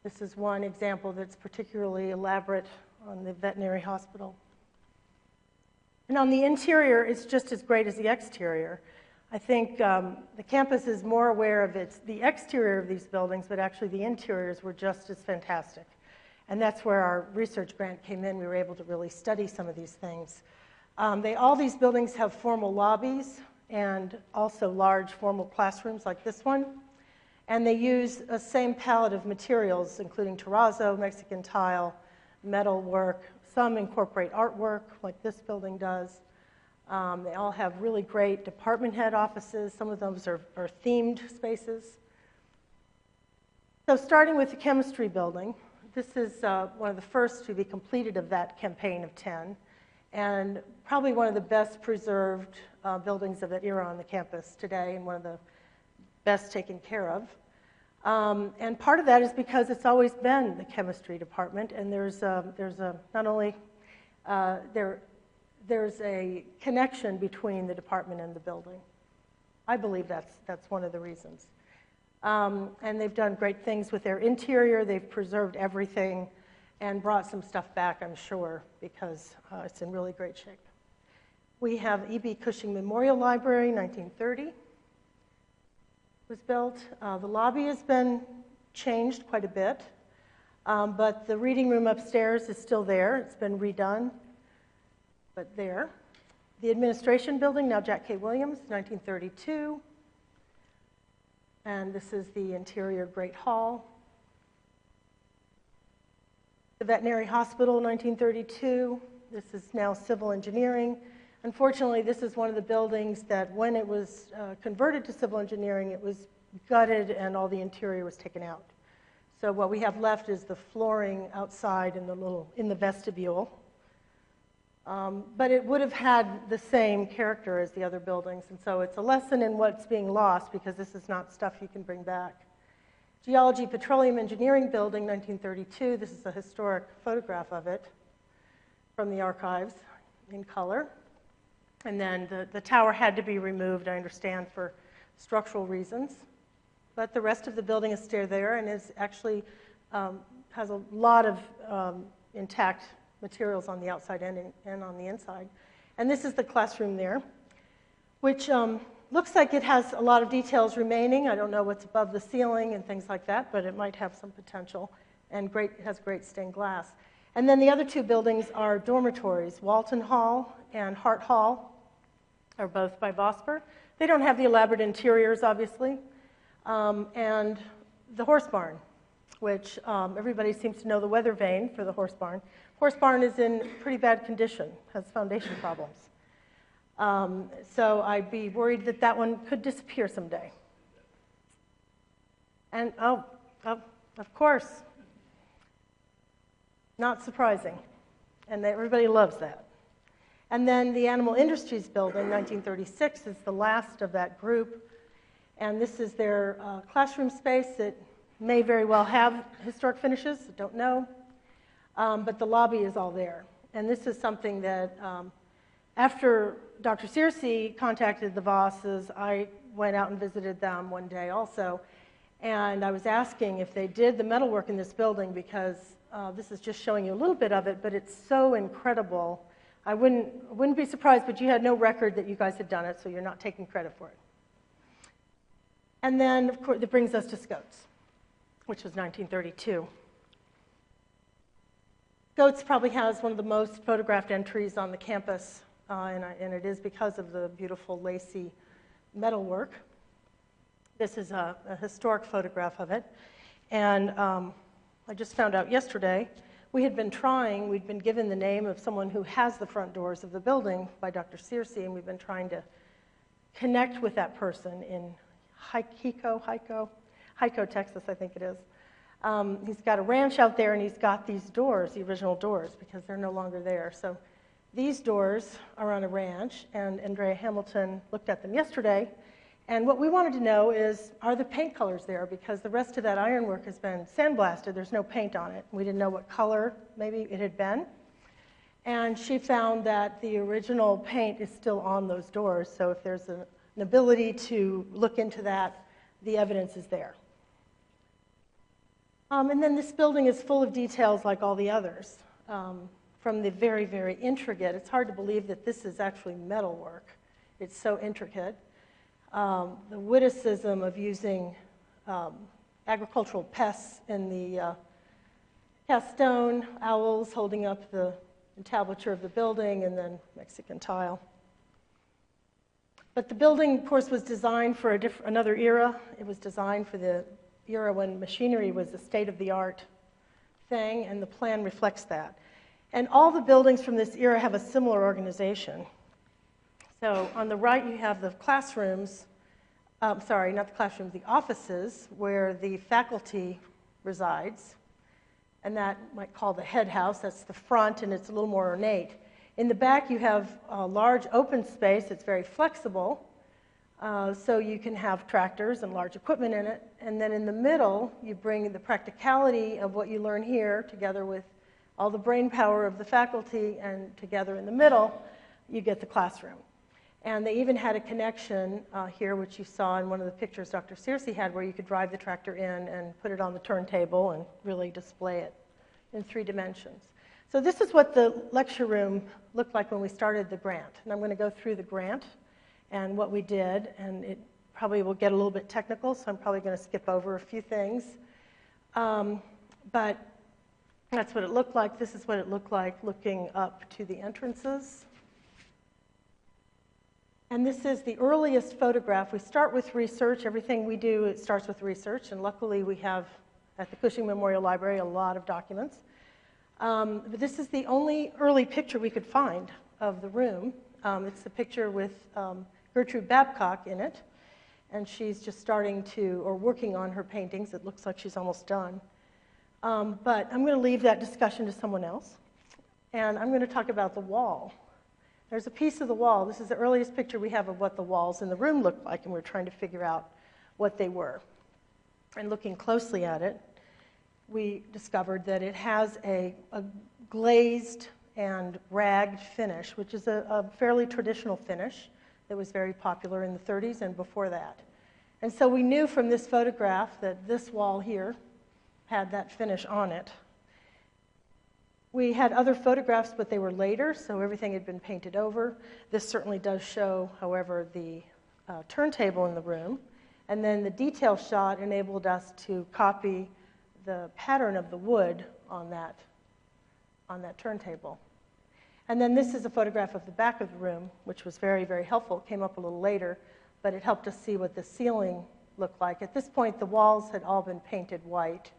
This is one example that's particularly elaborate on the Veterinary Hospital. And on the interior, it's just as great as the exterior. I think the campus is more aware of the exterior of these buildings, but actually the interiors were just as fantastic. And that's where our research grant came in. We were able to really study some of these things. All these buildings have formal lobbies and also large formal classrooms like this one. And they use the same palette of materials, including terrazzo, Mexican tile, metal work. Some incorporate artwork, like this building does. They all have really great department head offices. Some of those are themed spaces. So starting with the chemistry building, this is one of the first to be completed of that campaign of 10, and probably one of the best preserved buildings of that era on the campus today, and one of the best taken care of. And part of that is because it's always been the chemistry department, and there's not only there's a connection between the department and the building. I believe that's one of the reasons. And they've done great things with their interior. They've preserved everything and brought some stuff back, I'm sure, because it's in really great shape. We have E.B. Cushing Memorial Library, 1930. Was built. The lobby has been changed quite a bit, but the reading room upstairs is still there. It's been redone, but there. The administration building, now Jack K. Williams, 1932. And this is the interior Great Hall. The Veterinary Hospital, 1932. This is now civil engineering. Unfortunately, this is one of the buildings that when it was converted to civil engineering, it was gutted and all the interior was taken out. So what we have left is the flooring outside in the vestibule. But it would have had the same character as the other buildings, and so it's a lesson in what's being lost because this is not stuff you can bring back. Geology Petroleum Engineering Building, 1932. This is a historic photograph of it from the archives in color. And then the tower had to be removed, I understand, for structural reasons. But the rest of the building is still there and is actually has a lot of intact materials on the outside and on the inside. And this is the classroom there, which looks like it has a lot of details remaining. I don't know what's above the ceiling and things like that, but it might have some potential. And it has great stained glass. And then the other two buildings are dormitories. Walton Hall and Hart Hall are both by Vosper. They don't have the elaborate interiors, obviously. And the horse barn, which everybody seems to know the weather vane for the horse barn. Horse barn is in pretty bad condition, has foundation problems. So I'd be worried that that one could disappear someday. And, of course, not surprising. And everybody loves that. And then the Animal Industries Building, 1936, is the last of that group. And this is their classroom space. It may very well have historic finishes, I don't know. But the lobby is all there. And this is something that, after Dr. Searcy contacted the Vosses, I went out and visited them one day also. And I was asking if they did the metalwork in this building because this is just showing you a little bit of it, but it's so incredible. I wouldn't be surprised, but you had no record that you guys had done it, so you're not taking credit for it. And then, of course, that brings us to Scoates, which was 1932. Scoates probably has one of the most photographed entries on the campus, and it is because of the beautiful lacy metalwork. This is a historic photograph of it. And I just found out yesterday, we'd been given the name of someone who has the front doors of the building by Dr. Searcy, and we've been trying to connect with that person in Hico, Texas, I think it is. He's got a ranch out there, and he's got these doors, the original doors, because they're no longer there. So these doors are on a ranch, and Andrea Hamilton looked at them yesterday. And what we wanted to know is, are the paint colors there? Because the rest of that ironwork has been sandblasted. There's no paint on it. We didn't know what color maybe it had been. And she found that the original paint is still on those doors. So if there's an ability to look into that, the evidence is there. And then this building is full of details like all the others. From the very, very intricate, it's hard to believe that this is actually metalwork. It's so intricate. The witticism of using agricultural pests in the cast stone, owls holding up the entablature of the building, and then Mexican tile. But the building, of course, was designed for another era. It was designed for the era when machinery was a state-of-the-art thing, and the plan reflects that. And all the buildings from this era have a similar organization. So on the right, you have the classrooms, not the classrooms, the offices where the faculty resides. And that might call the head house. That's the front, and it's a little more ornate. In the back, you have a large open space. It's very flexible, so you can have tractors and large equipment in it. And then in the middle, you bring the practicality of what you learn here together with all the brain power of the faculty, and together in the middle you get the classroom. And they even had a connection here, which you saw in one of the pictures Dr. Searcy had, where you could drive the tractor in and put it on the turntable and really display it in 3 dimensions. So this is what the lecture room looked like when we started the grant. And I'm going to go through the grant and what we did, and it probably will get a little bit technical, so I'm probably going to skip over a few things. But that's what it looked like. This is what it looked like looking up to the entrances. And this is the earliest photograph. We start with research. Everything we do, it starts with research. And luckily, we have, at the Cushing Memorial Library, a lot of documents. But this is the only early picture we could find of the room. It's the picture with Gertrude Babcock in it. And she's just starting to, or working on her paintings. It looks like she's almost done. But I'm going to leave that discussion to someone else. And I'm going to talk about the wall. There's a piece of the wall. This is the earliest picture we have of what the walls in the room looked like, and we're trying to figure out what they were. And looking closely at it, we discovered that it has a glazed and ragged finish, which is a fairly traditional finish that was very popular in the 30s and before that. And so we knew from this photograph that this wall here had that finish on it. We had other photographs, but they were later, so everything had been painted over. This certainly does show, however, the turntable in the room. And then the detail shot enabled us to copy the pattern of the wood on that turntable. And then this is a photograph of the back of the room, which was very, very helpful. It came up a little later, but it helped us see what the ceiling looked like. At this point, the walls had all been painted white.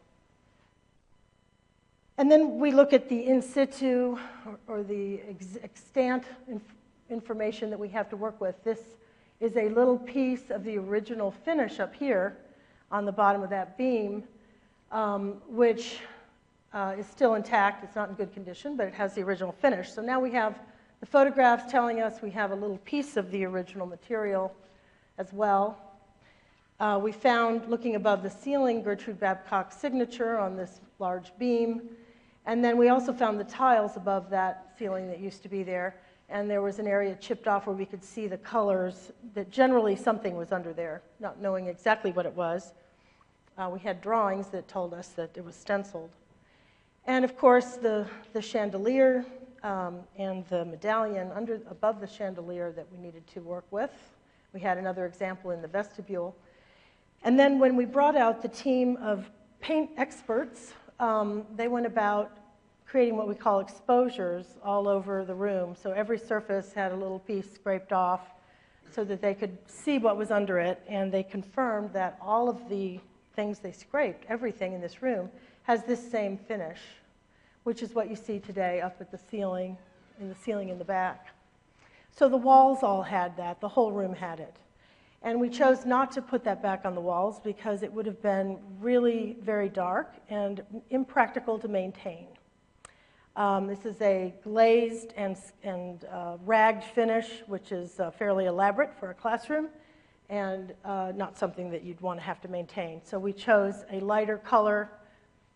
And then we look at the in situ or the extant information that we have to work with. This is a little piece of the original finish up here on the bottom of that beam, which is still intact. It's not in good condition, but it has the original finish. So now we have the photographs telling us we have a little piece of the original material as well. We found, looking above the ceiling, Gertrude Babcock's signature on this large beam. And then we also found the tiles above that ceiling that used to be there. And there was an area chipped off where we could see the colors, that generally something was under there, not knowing exactly what it was. We had drawings that told us that it was stenciled. And of course, the chandelier and the medallion above the chandelier that we needed to work with. We had another example in the vestibule. And then when we brought out the team of paint experts, they went about creating what we call exposures all over the room. So every surface had a little piece scraped off so that they could see what was under it, and they confirmed that all of the things they scraped, everything in this room, has this same finish, which is what you see today up at the ceiling, in the back. So the walls all had that, the whole room had it. And we chose not to put that back on the walls because it would have been really very dark and impractical to maintain. This is a glazed and ragged finish, which is fairly elaborate for a classroom and not something that you'd want to have to maintain. So we chose a lighter color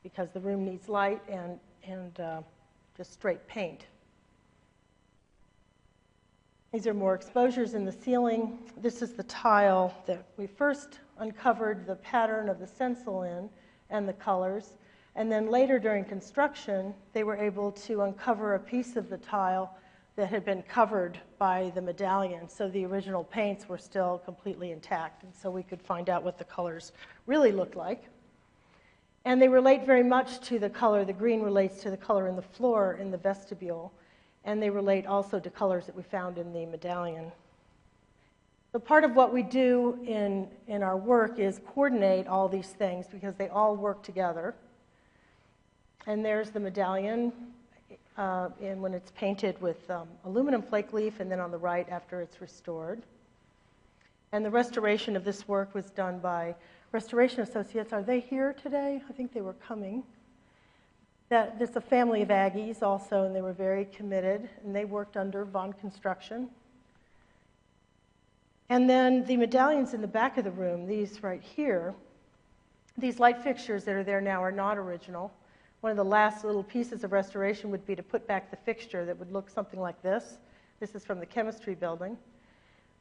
because the room needs light and just straight paint. These are more exposures in the ceiling. This is the tile that we first uncovered the pattern of the stencil in and the colors. And then later during construction, they were able to uncover a piece of the tile that had been covered by the medallion. So the original paints were still completely intact. And so we could find out what the colors really looked like. And they relate very much to the color. The green relates to the color in the floor in the vestibule. And they relate also to colors that we found in the medallion. So part of what we do in our work is coordinate all these things because they all work together. And there's the medallion and when it's painted with aluminum flake leaf, and then on the right after it's restored. And the restoration of this work was done by Restoration Associates. Are they here today? I think they were coming. There's a family of Aggies also, and they were very committed, and they worked under Von Construction. And then the medallions in the back of the room, these right here, these light fixtures that are there now are not original. One of the last little pieces of restoration would be to put back the fixture that would look something like this. This is from the chemistry building.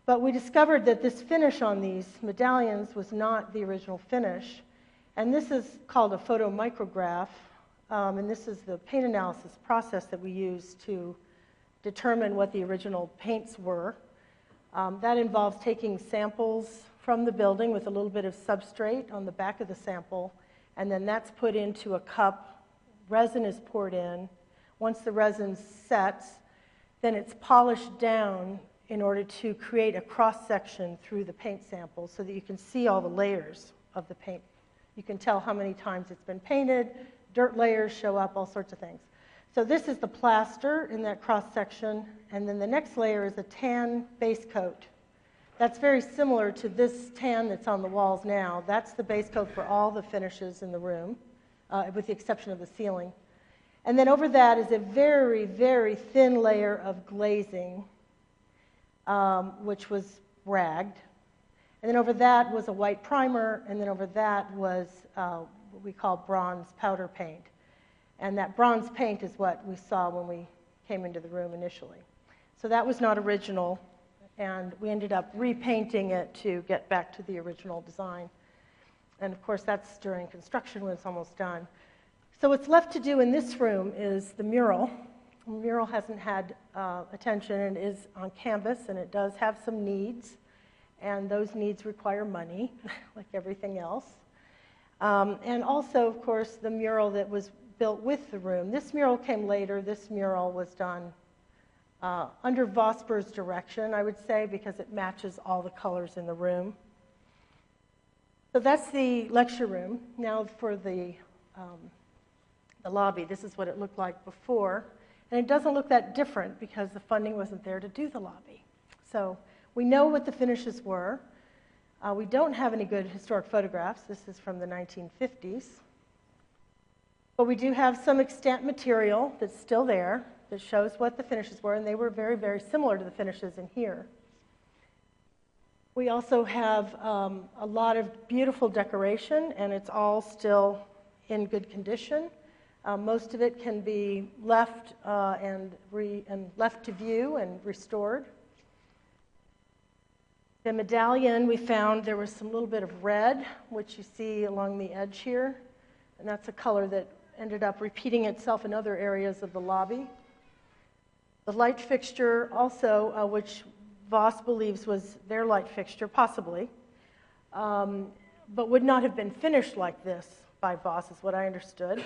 But we discovered that this finish on these medallions was not the original finish. And this is called a photo micrograph. And this is the paint analysis process that we use to determine what the original paints were. That involves taking samples from the building with a little bit of substrate on the back of the sample, and then that's put into a cup. Resin is poured in. Once the resin sets, then it's polished down in order to create a cross-section through the paint sample so that you can see all the layers of the paint. You can tell how many times it's been painted, dirt layers show up, all sorts of things. So this is the plaster in that cross-section, and then the next layer is a tan base coat. That's very similar to this tan that's on the walls now. That's the base coat for all the finishes in the room, with the exception of the ceiling. And then over that is a very, very thin layer of glazing, which was ragged. And then over that was a white primer, and then over that was what we call bronze powder paint. And that bronze paint is what we saw when we came into the room initially. So that was not original, and we ended up repainting it to get back to the original design. And of course, that's during construction when it's almost done. So what's left to do in this room is the mural. The mural hasn't had attention and is on canvas, and it does have some needs, and those needs require money, like everything else. And also, of course, the mural that was built with the room. This mural came later. This mural was done under Vosper's direction, I would say, because it matches all the colors in the room. So that's the lecture room. Now for the lobby. This is what it looked like before. And it doesn't look that different because the funding wasn't there to do the lobby. So we know what the finishes were. We don't have any good historic photographs. This is from the 1950s. But we do have some extant material that's still there that shows what the finishes were, and they were very, very similar to the finishes in here. We also have a lot of beautiful decoration, and it's all still in good condition. Most of it can be left and left to view and restored. The medallion, we found there was some little bit of red, which you see along the edge here, and that's a color that ended up repeating itself in other areas of the lobby. The light fixture also, which Voss believes was their light fixture, possibly, but would not have been finished like this by Voss, is what I understood.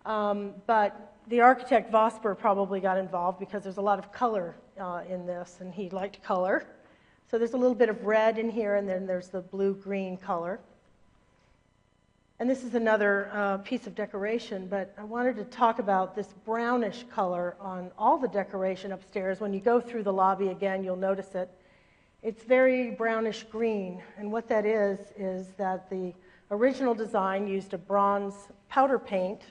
But the architect Vosper probably got involved because there's a lot of color in this, and he liked color. So there's a little bit of red in here, and then there's the blue-green color. And this is another piece of decoration, but I wanted to talk about this brownish color on all the decoration upstairs. When you go through the lobby again, you'll notice it. It's very brownish green, and what that is that the original design used a bronze powder paint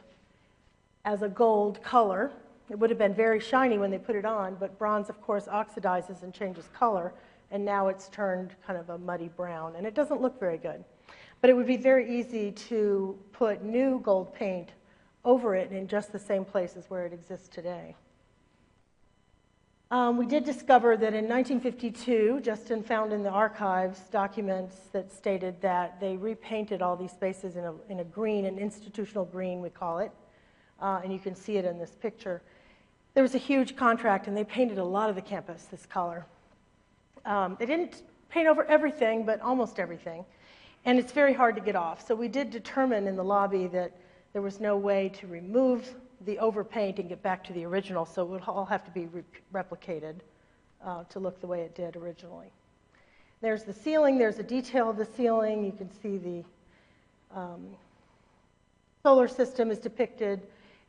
as a gold color. It would have been very shiny when they put it on, but bronze, of course, oxidizes and changes color, and now it's turned kind of a muddy brown, and it doesn't look very good. But it would be very easy to put new gold paint over it in just the same places where it exists today. We did discover that in 1952, Justin found in the archives documents that stated that they repainted all these spaces in a green, an institutional green, we call it, and you can see it in this picture. There was a huge contract, and they painted a lot of the campus this color. They didn't paint over everything, but almost everything. And it's very hard to get off. So we did determine in the lobby that there was no way to remove the overpaint and get back to the original, so it would all have to be replicated to look the way it did originally. There's the ceiling. There's a detail of the ceiling. You can see the solar system is depicted,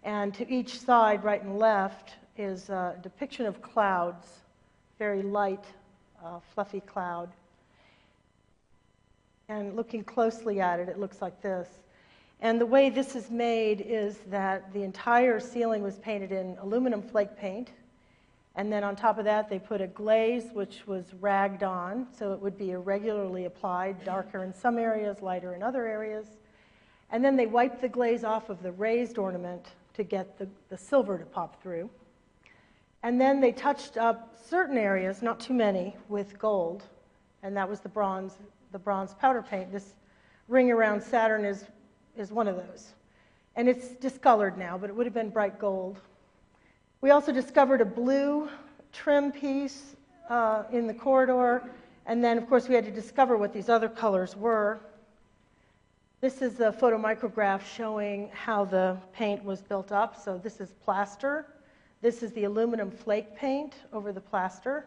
and to each side, right and left, is a depiction of clouds, very light, fluffy cloud. And looking closely at it, it looks like this. And the way this is made is that the entire ceiling was painted in aluminum flake paint, and then on top of that they put a glaze which was ragged on, so it would be irregularly applied, darker in some areas, lighter in other areas. And then they wiped the glaze off of the raised ornament to get the silver to pop through. And then they touched up certain areas, not too many, with gold, and that was the bronze powder paint. This ring around Saturn is one of those. And it's discolored now, but it would have been bright gold. We also discovered a blue trim piece in the corridor, and then, of course, we had to discover what these other colors were. This is a photo micrograph showing how the paint was built up. So this is plaster. This is the aluminum flake paint over the plaster.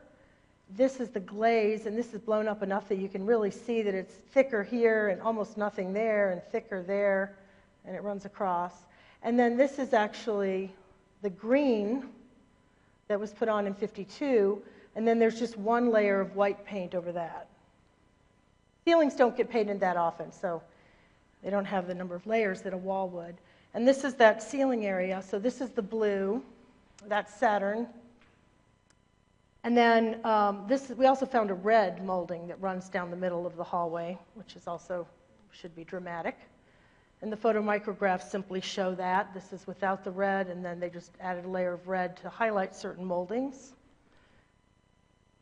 This is the glaze, and this is blown up enough that you can really see that it's thicker here and almost nothing there and thicker there, and it runs across. And then this is actually the green that was put on in '52, and then there's just one layer of white paint over that. Ceilings don't get painted that often, so they don't have the number of layers that a wall would. And this is that ceiling area. So this is the blue. That's Saturn. And then we also found a red molding that runs down the middle of the hallway, which is also should be dramatic. And the photo micrographs simply show that. This is without the red, and then they just added a layer of red to highlight certain moldings.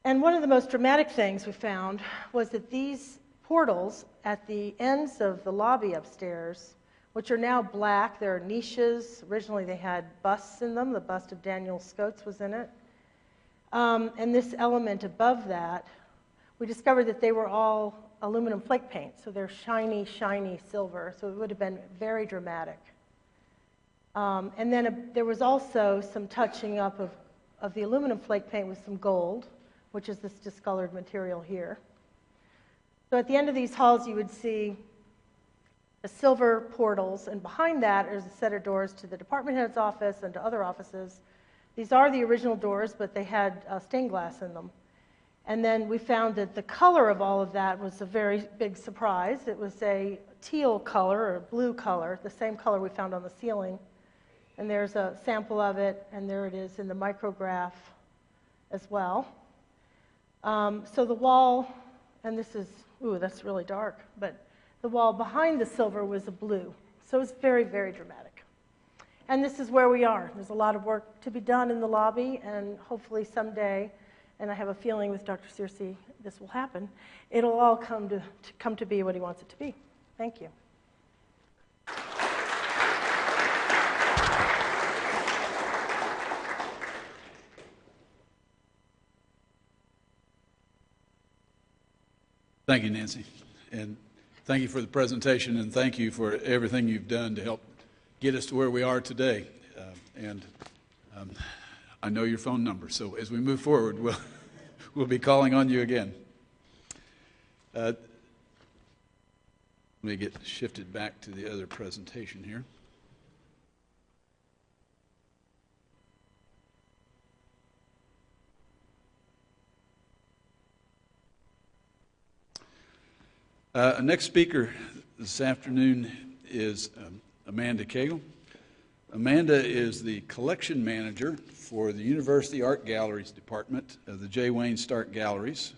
And one of the most dramatic things we found was that these portals at the ends of the lobby upstairs, which are now black, there are niches. Originally they had busts in them. The bust of Daniels Scoates was in it. And this element above that, we discovered that they were all aluminum flake paint, so they're shiny, shiny silver, so it would have been very dramatic. And then there was also some touching up of the aluminum flake paint with some gold, which is this discolored material here. So at the end of these halls, you would see the silver portals, and behind that is a set of doors to the department head's office and to other offices. These are the original doors, but they had stained glass in them. And then we found that the color of all of that was a very big surprise. It was a teal color or blue color, the same color we found on the ceiling. And there's a sample of it, and there it is in the micrograph as well. So the wall, and this is, ooh, that's really dark, but the wall behind the silver was a blue. So it's very, very dramatic. And this is where we are. There's a lot of work to be done in the lobby, and hopefully someday, and I have a feeling with Dr. Searcy this will happen, it'll all come to be what he wants it to be. Thank you. Thank you, Nancy. And thank you for the presentation, and thank you for everything you've done to help get us to where we are today. I know your phone number, so as we move forward, we'll be calling on you again. Let me get shifted back to the other presentation here. Next speaker this afternoon is Amanda Cagle. Amanda is the collection manager for the University Art Galleries Department of the J. Wayne Stark Galleries.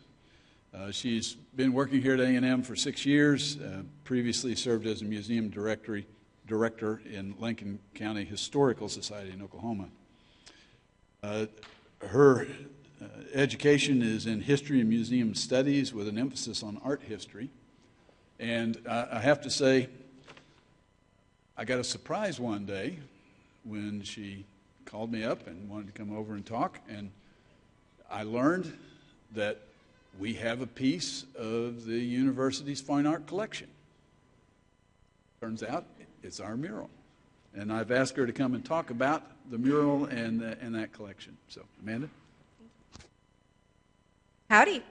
She's been working here at A&M for 6 years, previously served as a museum director in Lincoln County Historical Society in Oklahoma. Her education is in history and museum studies with an emphasis on art history. And I have to say, I got a surprise one day when she called me up and wanted to come over and talk, and I learned that we have a piece of the university's fine art collection. Turns out it's our mural. And I've asked her to come and talk about the mural and that collection. So, Amanda? Howdy.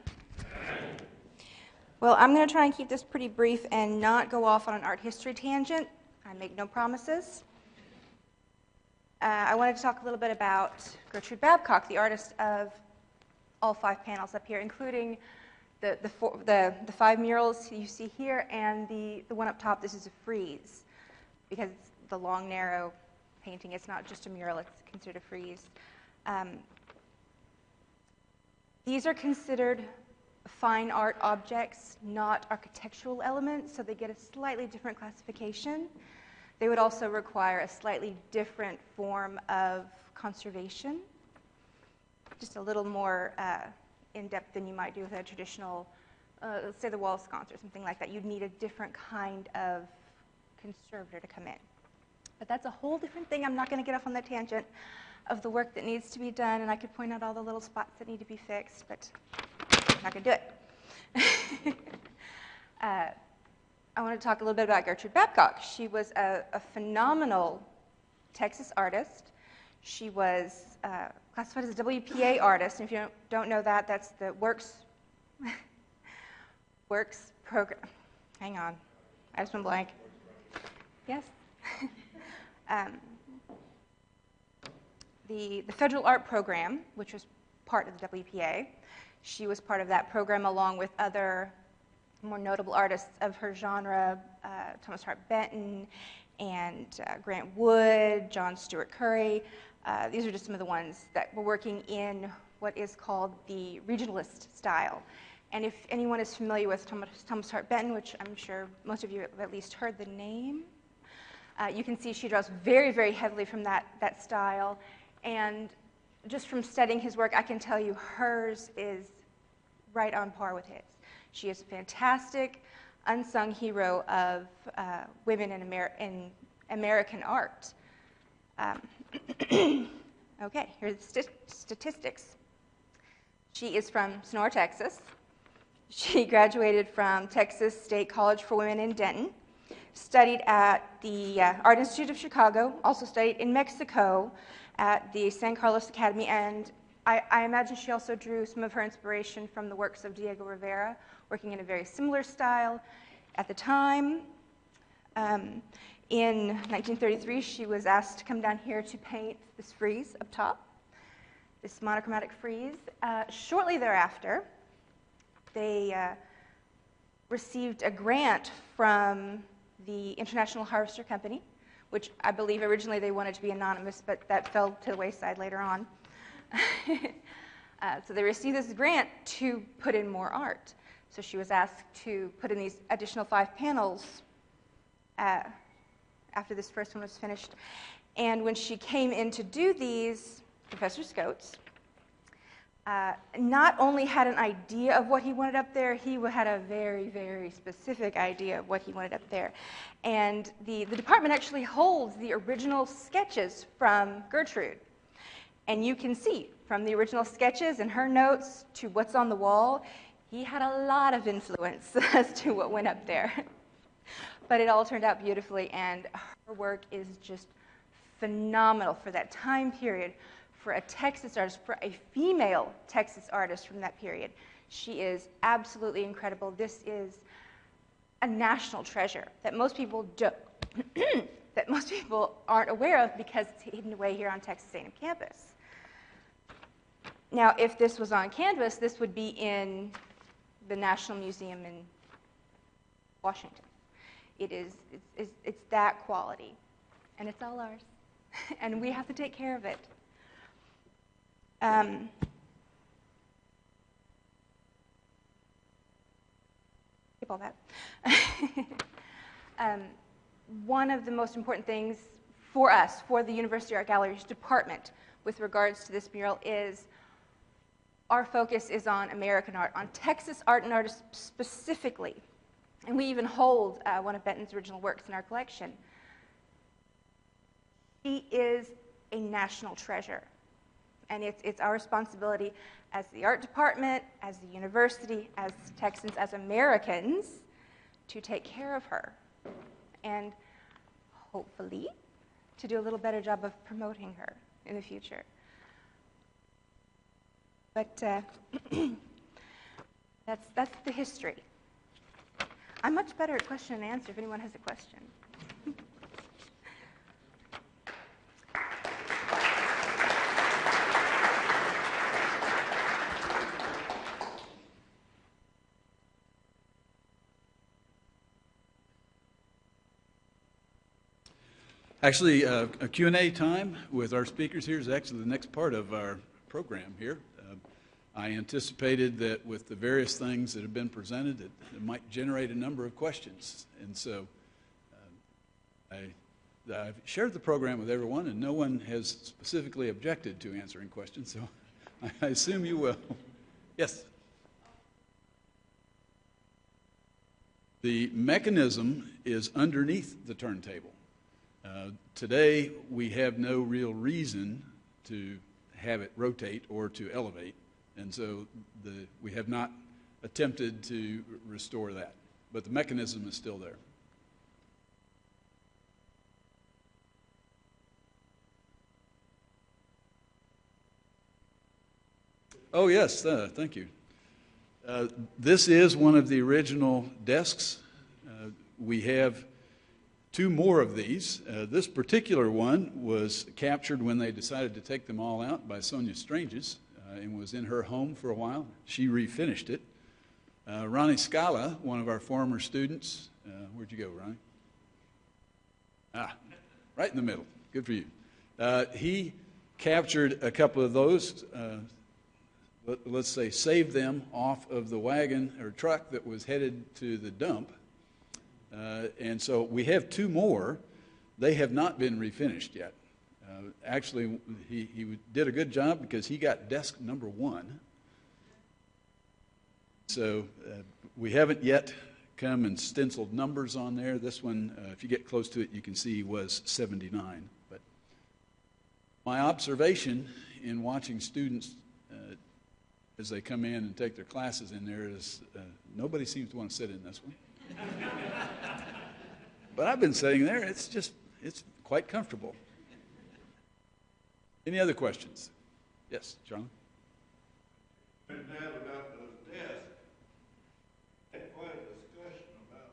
Well, I'm going to try and keep this pretty brief and not go off on an art history tangent. I make no promises. I wanted to talk a little bit about Gertrude Babcock, the artist of all 5 panels up here, including the 5 murals you see here, and the one up top. This is a frieze, because it's the long, narrow painting. It's not just a mural, it's considered a frieze. These are considered fine art objects, not architectural elements, so they get a slightly different classification. They would also require a slightly different form of conservation. just a little more in-depth than you might do with a traditional, let's say the wall sconce or something like that. You'd need a different kind of conservator to come in. But that's a whole different thing. I'm not going to get off on that tangent of the work that needs to be done, and I could point out all the little spots that need to be fixed, but I'm not going to do it. I want to talk a little bit about Gertrude Babcock. She was a phenomenal Texas artist. She was classified as a WPA artist, and if you don't know that, that's the Works program. Hang on, I just went blank. Yes. The Federal Art Program, which was part of the WPA, she was part of that program along with other more notable artists of her genre, Thomas Hart Benton and Grant Wood, John Stewart Curry. These are just some of the ones that were working in what is called the regionalist style. And if anyone is familiar with Thomas Hart Benton, which I'm sure most of you have at least heard the name, you can see she draws very, very heavily from that style. And just from studying his work, I can tell you hers is right on par with his. She is a fantastic, unsung hero of women in American art. Okay, here's the statistics. She is from Sonora, Texas. She graduated from Texas State College for Women in Denton, studied at the Art Institute of Chicago, also studied in Mexico at the San Carlos Academy, and I imagine she also drew some of her inspiration from the works of Diego Rivera, working in a very similar style at the time. In 1933, she was asked to come down here to paint this frieze up top, this monochromatic frieze. Shortly thereafter, they received a grant from the International Harvester Company, which I believe originally they wanted to be anonymous, but that fell to the wayside later on. So they received this grant to put in more art. So she was asked to put in these additional 5 panels after this first one was finished. And when she came in to do these, Professor Scoates not only had an idea of what he wanted up there, he had a very, very specific idea of what he wanted up there. And the department actually holds the original sketches from Gertrude. And you can see from the original sketches and her notes to what's on the wall, he had a lot of influence as to what went up there. But it all turned out beautifully, and her work is just phenomenal for that time period, for a Texas artist, for a female Texas artist from that period. She is absolutely incredible. This is a national treasure that most people don't, that most people aren't aware of because it's hidden away here on Texas A&M campus. Now, if this was on canvas, this would be in the National Museum in Washington. It's that quality, and it's all ours, and we have to take care of it. Keep all that. One of the most important things for us, for the University Art Galleries department, with regards to this mural is our focus is on American art, on Texas art and artists specifically. And we even hold one of Benton's original works in our collection. He is a national treasure. And it's our responsibility as the art department, as the university, as Texans, as Americans, to take care of her. And hopefully to do a little better job of promoting her in the future. But that's the history. I'm much better at question and answer if anyone has a question. Actually, a Q&A time with our speakers here is actually the next part of our program here. I anticipated that with the various things that have been presented, it might generate a number of questions. And so I've shared the program with everyone, and no one has specifically objected to answering questions. So I assume you will. Yes? The mechanism is underneath the turntable. Today, we have no real reason to have it rotate or to elevate, and so we have not attempted to restore that. But the mechanism is still there. Oh, yes, thank you. This is one of the original desks. We have two more of these. This particular one was captured when they decided to take them all out by Sonia Stranges and was in her home for a while. She refinished it. Ronnie Scala, one of our former students, where'd you go, Ronnie? Right in the middle. Good for you. He captured a couple of those, let's say saved them off of the wagon or truck that was headed to the dump. And so we have two more. They have not been refinished yet. Actually, he did a good job because he got desk number 1. So we haven't yet come and stenciled numbers on there. This one, if you get close to it, you can see was 79. But my observation in watching students as they come in and take their classes in there is nobody seems to want to sit in this one. But I've been sitting there. It's quite comfortable. Any other questions? Yes, Charlie? Dad, about those desks, had quite a discussion about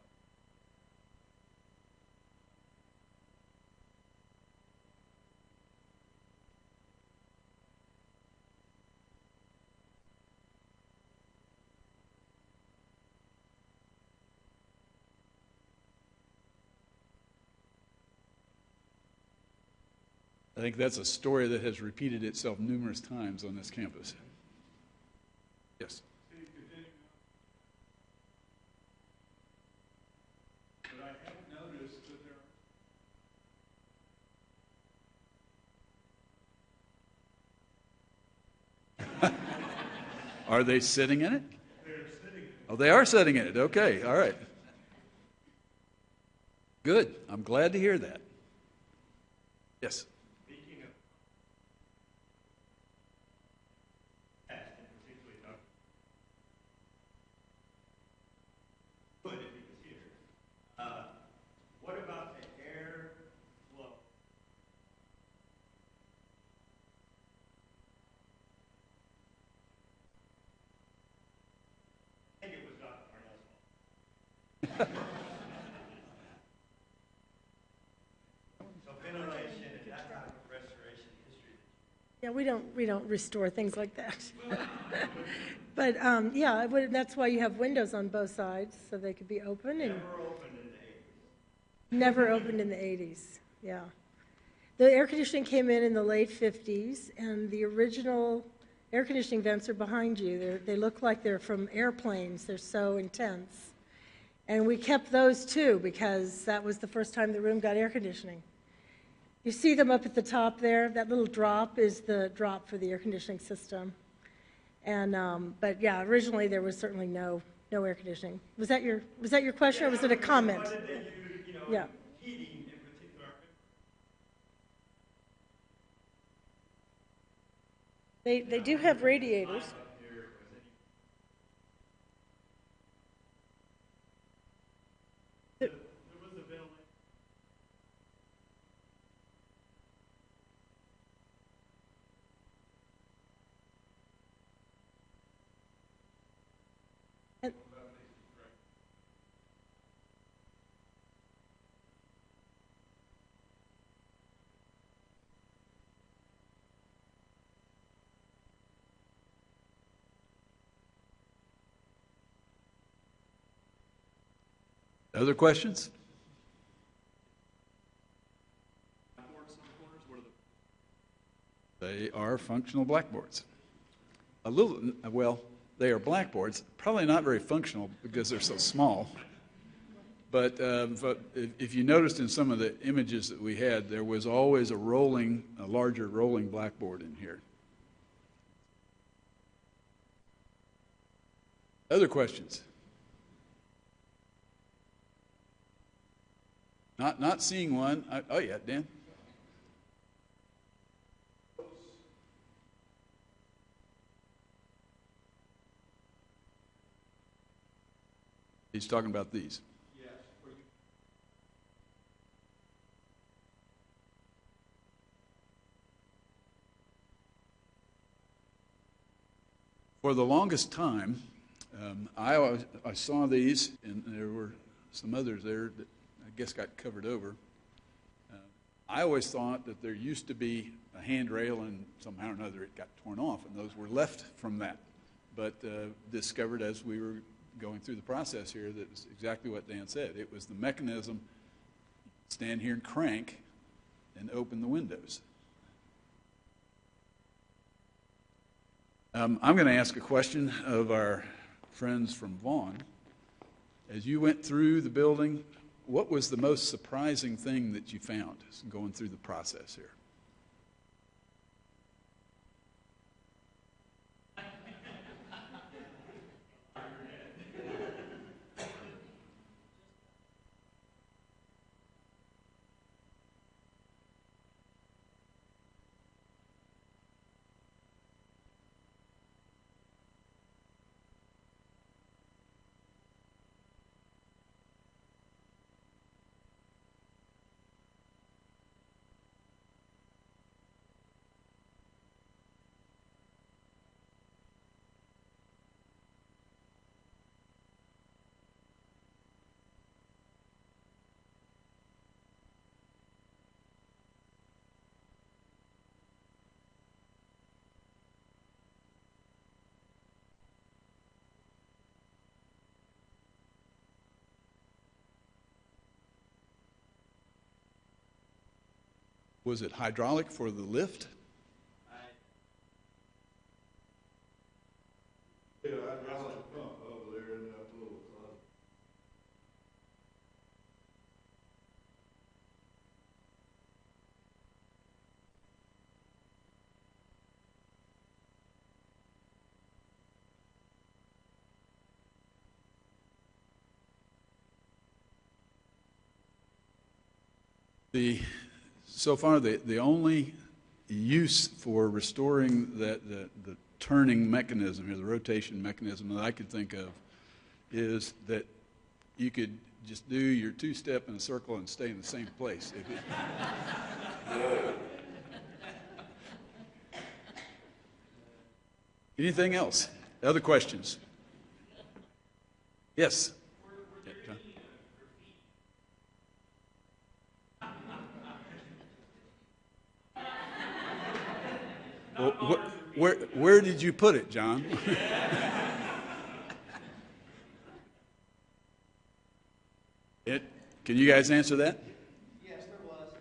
I think that's a story that has repeated itself numerous times on this campus. Yes. but I have noticed that there Are they sitting in it? they're sitting. Oh, they are sitting in it. Okay, all right. Good. I'm glad to hear that. Yes. Speaking of past, and particularly Dr. Wood, if he was here, what about the air flow? I think it was Dr. Parnell's fault. So ventilation and that type of restoration history. Yeah, we don't restore things like that. But yeah, that's why you have windows on both sides so they could be open and Never opened in the 80s. never opened in the 80s. Yeah. The air conditioning came in the late 50s, and the original air conditioning vents are behind you. They look like they're from airplanes. They're so intense. And we kept those too because that was the first time the room got air conditioning. You see them up at the top there. That little drop is the drop for the air conditioning system. And but yeah, originally there was certainly no air conditioning. Was that your question, or was it a comment? Why did they use, Yeah. heating in particular? They do have radiators. There was a ventilation. And- Other questions? They are functional blackboards. They are blackboards, probably not very functional because they're so small. But if you noticed in some of the images that we had, there was always a larger rolling blackboard in here. Other questions? Not seeing one. Oh, yeah, Dan? He's talking about these. Yes. For the longest time, I saw these, and there were some others there that I guess got covered over. I always thought that there used to be a handrail, and somehow or another it got torn off, and those were left from that. But discovered as we were going through the process here that it's exactly what Dan said. It was the mechanism, stand here and crank, and open the windows. I'm going to ask a question of our friends from Vaughan. As you went through the building, what was the most surprising thing that you found going through the process here? Was it hydraulic for the lift? Yeah, hydraulic pump over there in that little closet. So far, the only use for restoring the turning mechanism, or the rotation mechanism that I could think of, is that you could just do your two-step in a circle and stay in the same place. Anything else? Other questions? Yes. Well, where did you put it, John? Can you guys answer that? Yes, there was.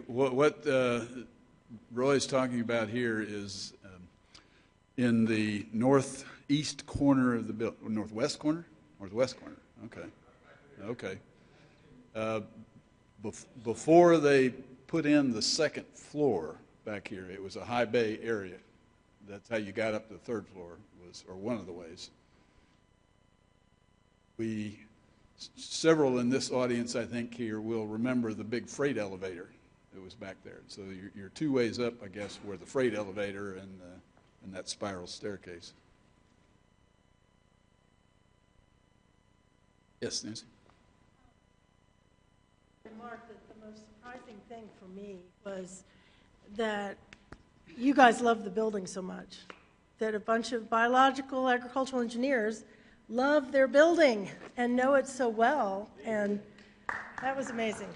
What Roy's talking about here is in the northeast corner of the building, northwest corner? Northwest corner, okay. Before they put in the second floor back here, it was a high bay area. That's how you got up to the third floor, or one of the ways. Several in this audience, I think, here will remember the big freight elevator that was back there. So you're two ways up, I guess, where the freight elevator and that spiral staircase. Yes, Nancy? Mark, that the most surprising thing for me was that you guys love the building so much, that a bunch of biological agricultural engineers love their building and know it so well, and that was amazing.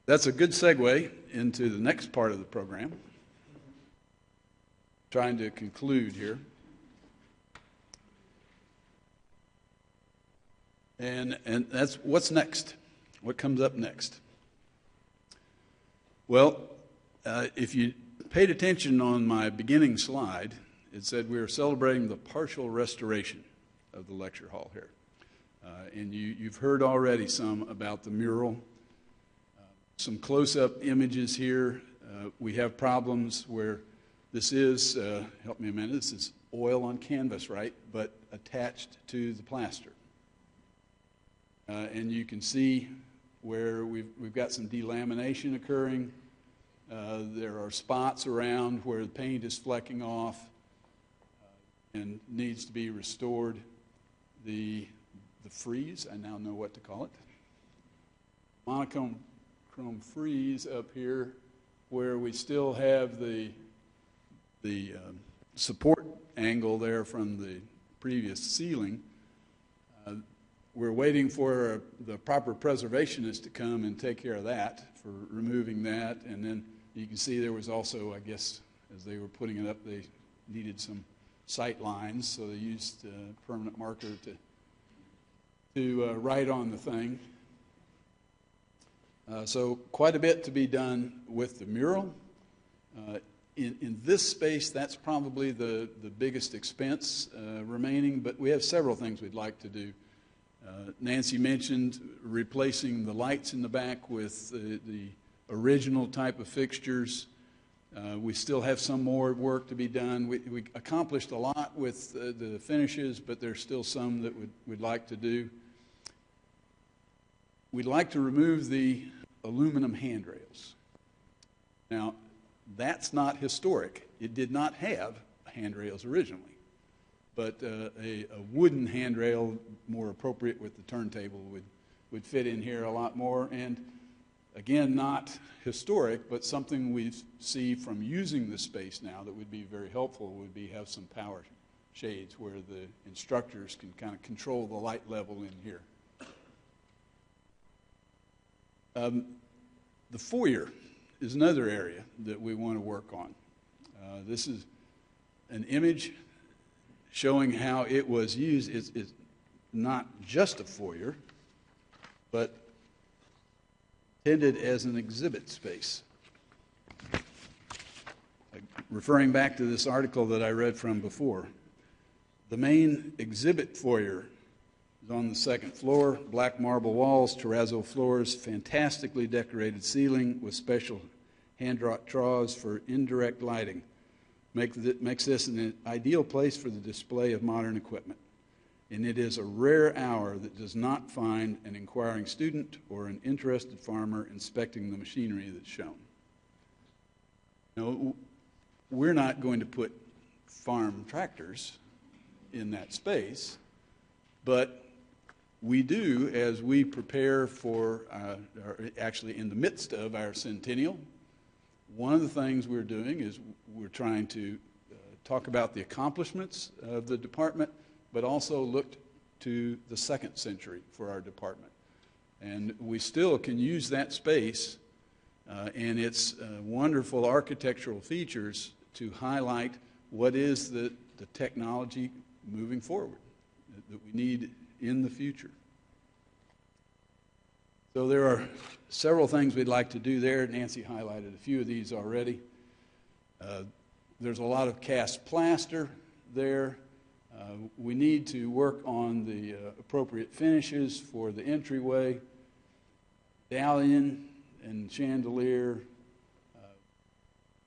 That's a good segue into the next part of the program. trying to conclude here. And that's what's next. What comes up next? Well, if you paid attention on my beginning slide, it said we are celebrating the partial restoration of the lecture hall here. And you've heard already some about the mural. Some close-up images here. We have problems where this is, help me a minute, this is oil on canvas, right, but attached to the plaster. And you can see where we've got some delamination occurring. There are spots around where the paint is flecking off and needs to be restored. The frieze, I now know what to call it. Monochrome frieze up here, where we still have the support angle there from the previous ceiling. We're waiting for the proper preservationists to come and take care of that, for removing that. And then you can see there was also, I guess, as they were putting it up, they needed some sight lines, so they used permanent marker to write on the thing. So quite a bit to be done with the mural. In this space, that's probably the biggest expense remaining, but we have several things we'd like to do. Nancy mentioned replacing the lights in the back with the original type of fixtures. We still have some more work to be done. We accomplished a lot with the finishes, but there's still some that we'd like to do. We'd like to remove the aluminum handrails. Now, that's not historic. It did not have handrails originally. But a wooden handrail, more appropriate with the turntable, would fit in here a lot more. And again, not historic, but something we see from using the space now that would be very helpful would be have some power shades where the instructors can kind of control the light level in here. The foyer is another area that we want to work on. This is an image showing how it was used. It's not just a foyer, but intended as an exhibit space. Referring back to this article that I read from before, the main exhibit foyer is on the second floor, black marble walls, terrazzo floors, fantastically decorated ceiling with special hand-wrought troughs for indirect lighting. Makes this an ideal place for the display of modern equipment. And it is a rare hour that does not find an inquiring student or an interested farmer inspecting the machinery that's shown. Now, we're not going to put farm tractors in that space, but we do, as we prepare for, actually in the midst of our centennial, one of the things we're doing is we're trying to talk about the accomplishments of the department, but also look to the second century for our department. And we still can use that space and its wonderful architectural features to highlight what is the technology moving forward that we need in the future. So there are several things we'd like to do there. Nancy highlighted a few of these already. There's a lot of cast plaster there. We need to work on the appropriate finishes for the entryway, medallion and chandelier.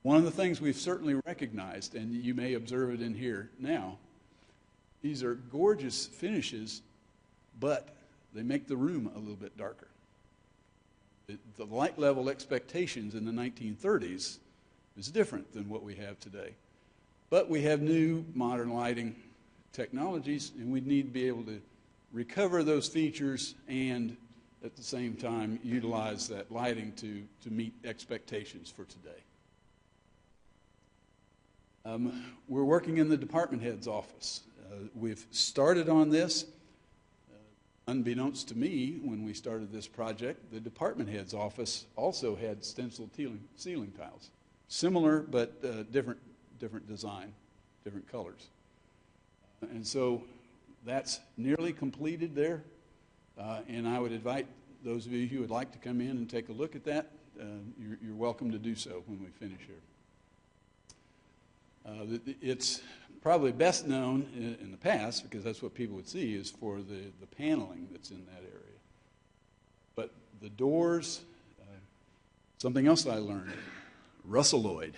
One of the things we've certainly recognized, and you may observe it in here now, these are gorgeous finishes, but they make the room a little bit darker. The light level expectations in the 1930s is different than what we have today. But we have new modern lighting technologies, and we need to be able to recover those features and at the same time utilize that lighting to meet expectations for today. We're working in the department head's office. We've started on this. Unbeknownst to me, when we started this project, the department head's office also had stenciled ceiling tiles. Similar, but different different design, different colors. And so that's nearly completed there, and I would invite those of you who would like to come in and take a look at that. You're welcome to do so when we finish here. It's probably best known in the past, because that's what people would see, is for the paneling that's in that area. But the doors, something else I learned, Russelloid.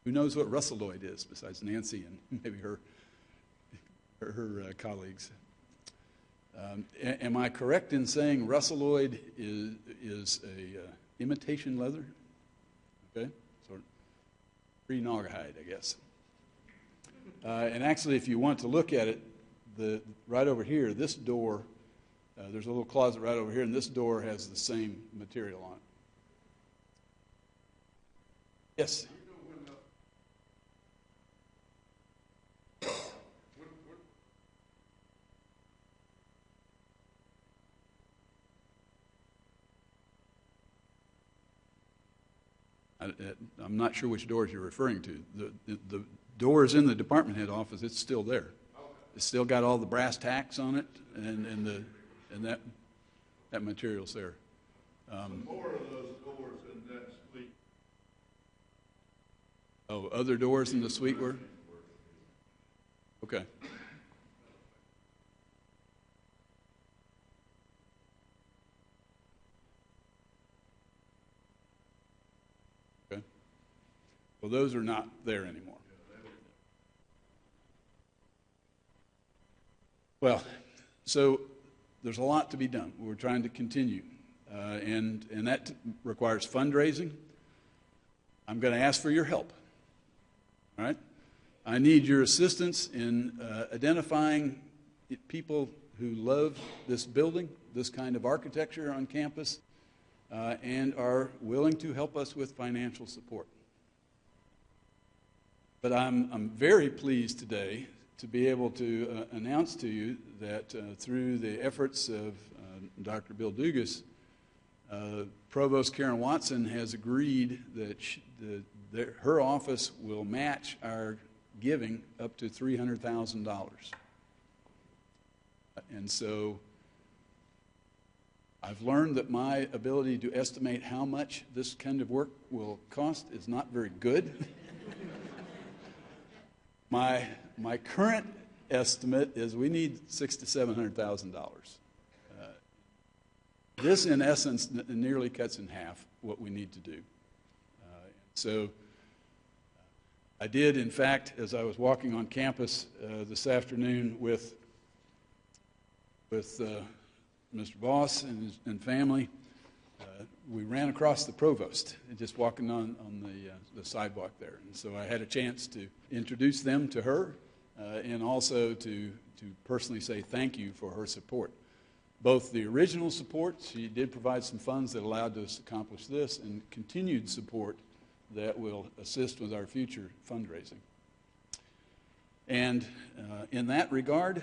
Who knows what Russelloid is besides Nancy and maybe her colleagues? Am I correct in saying Russelloid is a imitation leather? Okay, sort of pre-naugahyde, I guess. And actually, if you want to look at it, right over here, this door, there's a little closet right over here, and this door has the same material on it. Yes? I'm not sure which doors you're referring to. The doors in the department head office, it's still there. It's still got all the brass tacks on it, and that material's there. More of those doors in that suite. Oh, other doors in the suite were? Okay. Okay. Well, those are not there anymore. Well, so there's a lot to be done. We're trying to continue, and that requires fundraising. I'm going to ask for your help. All right? I need your assistance in identifying people who love this building, this kind of architecture on campus, and are willing to help us with financial support. But I'm very pleased today to be able to announce to you that through the efforts of Dr. Bill Dugas, Provost Karen Watson has agreed that her office will match our giving up to $300,000. And so I've learned that my ability to estimate how much this kind of work will cost is not very good. My current estimate is we need $600,000 to $700,000. This, in essence, nearly cuts in half what we need to do. So I did, in fact, as I was walking on campus this afternoon with Mr. Voss and family, we ran across the provost, just walking on the sidewalk there. And so I had a chance to introduce them to her and also to personally say thank you for her support. Both the original support, she did provide some funds that allowed us to accomplish this, and continued support that will assist with our future fundraising. And in that regard,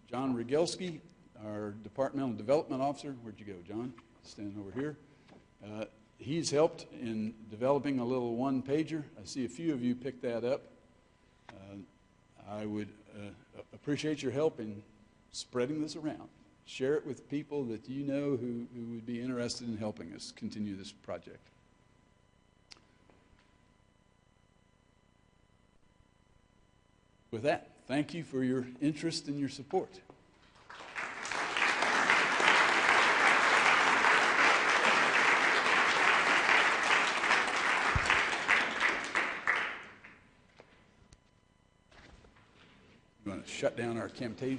John Rogowski, our Departmental Development Officer, where'd you go, John? Standing over here. He's helped in developing a little one-pager. I see a few of you picked that up. I would appreciate your help in spreading this around. Share it with people that you know who would be interested in helping us continue this project. With that, thank you for your interest and your support. You want to shut down our Camtasia?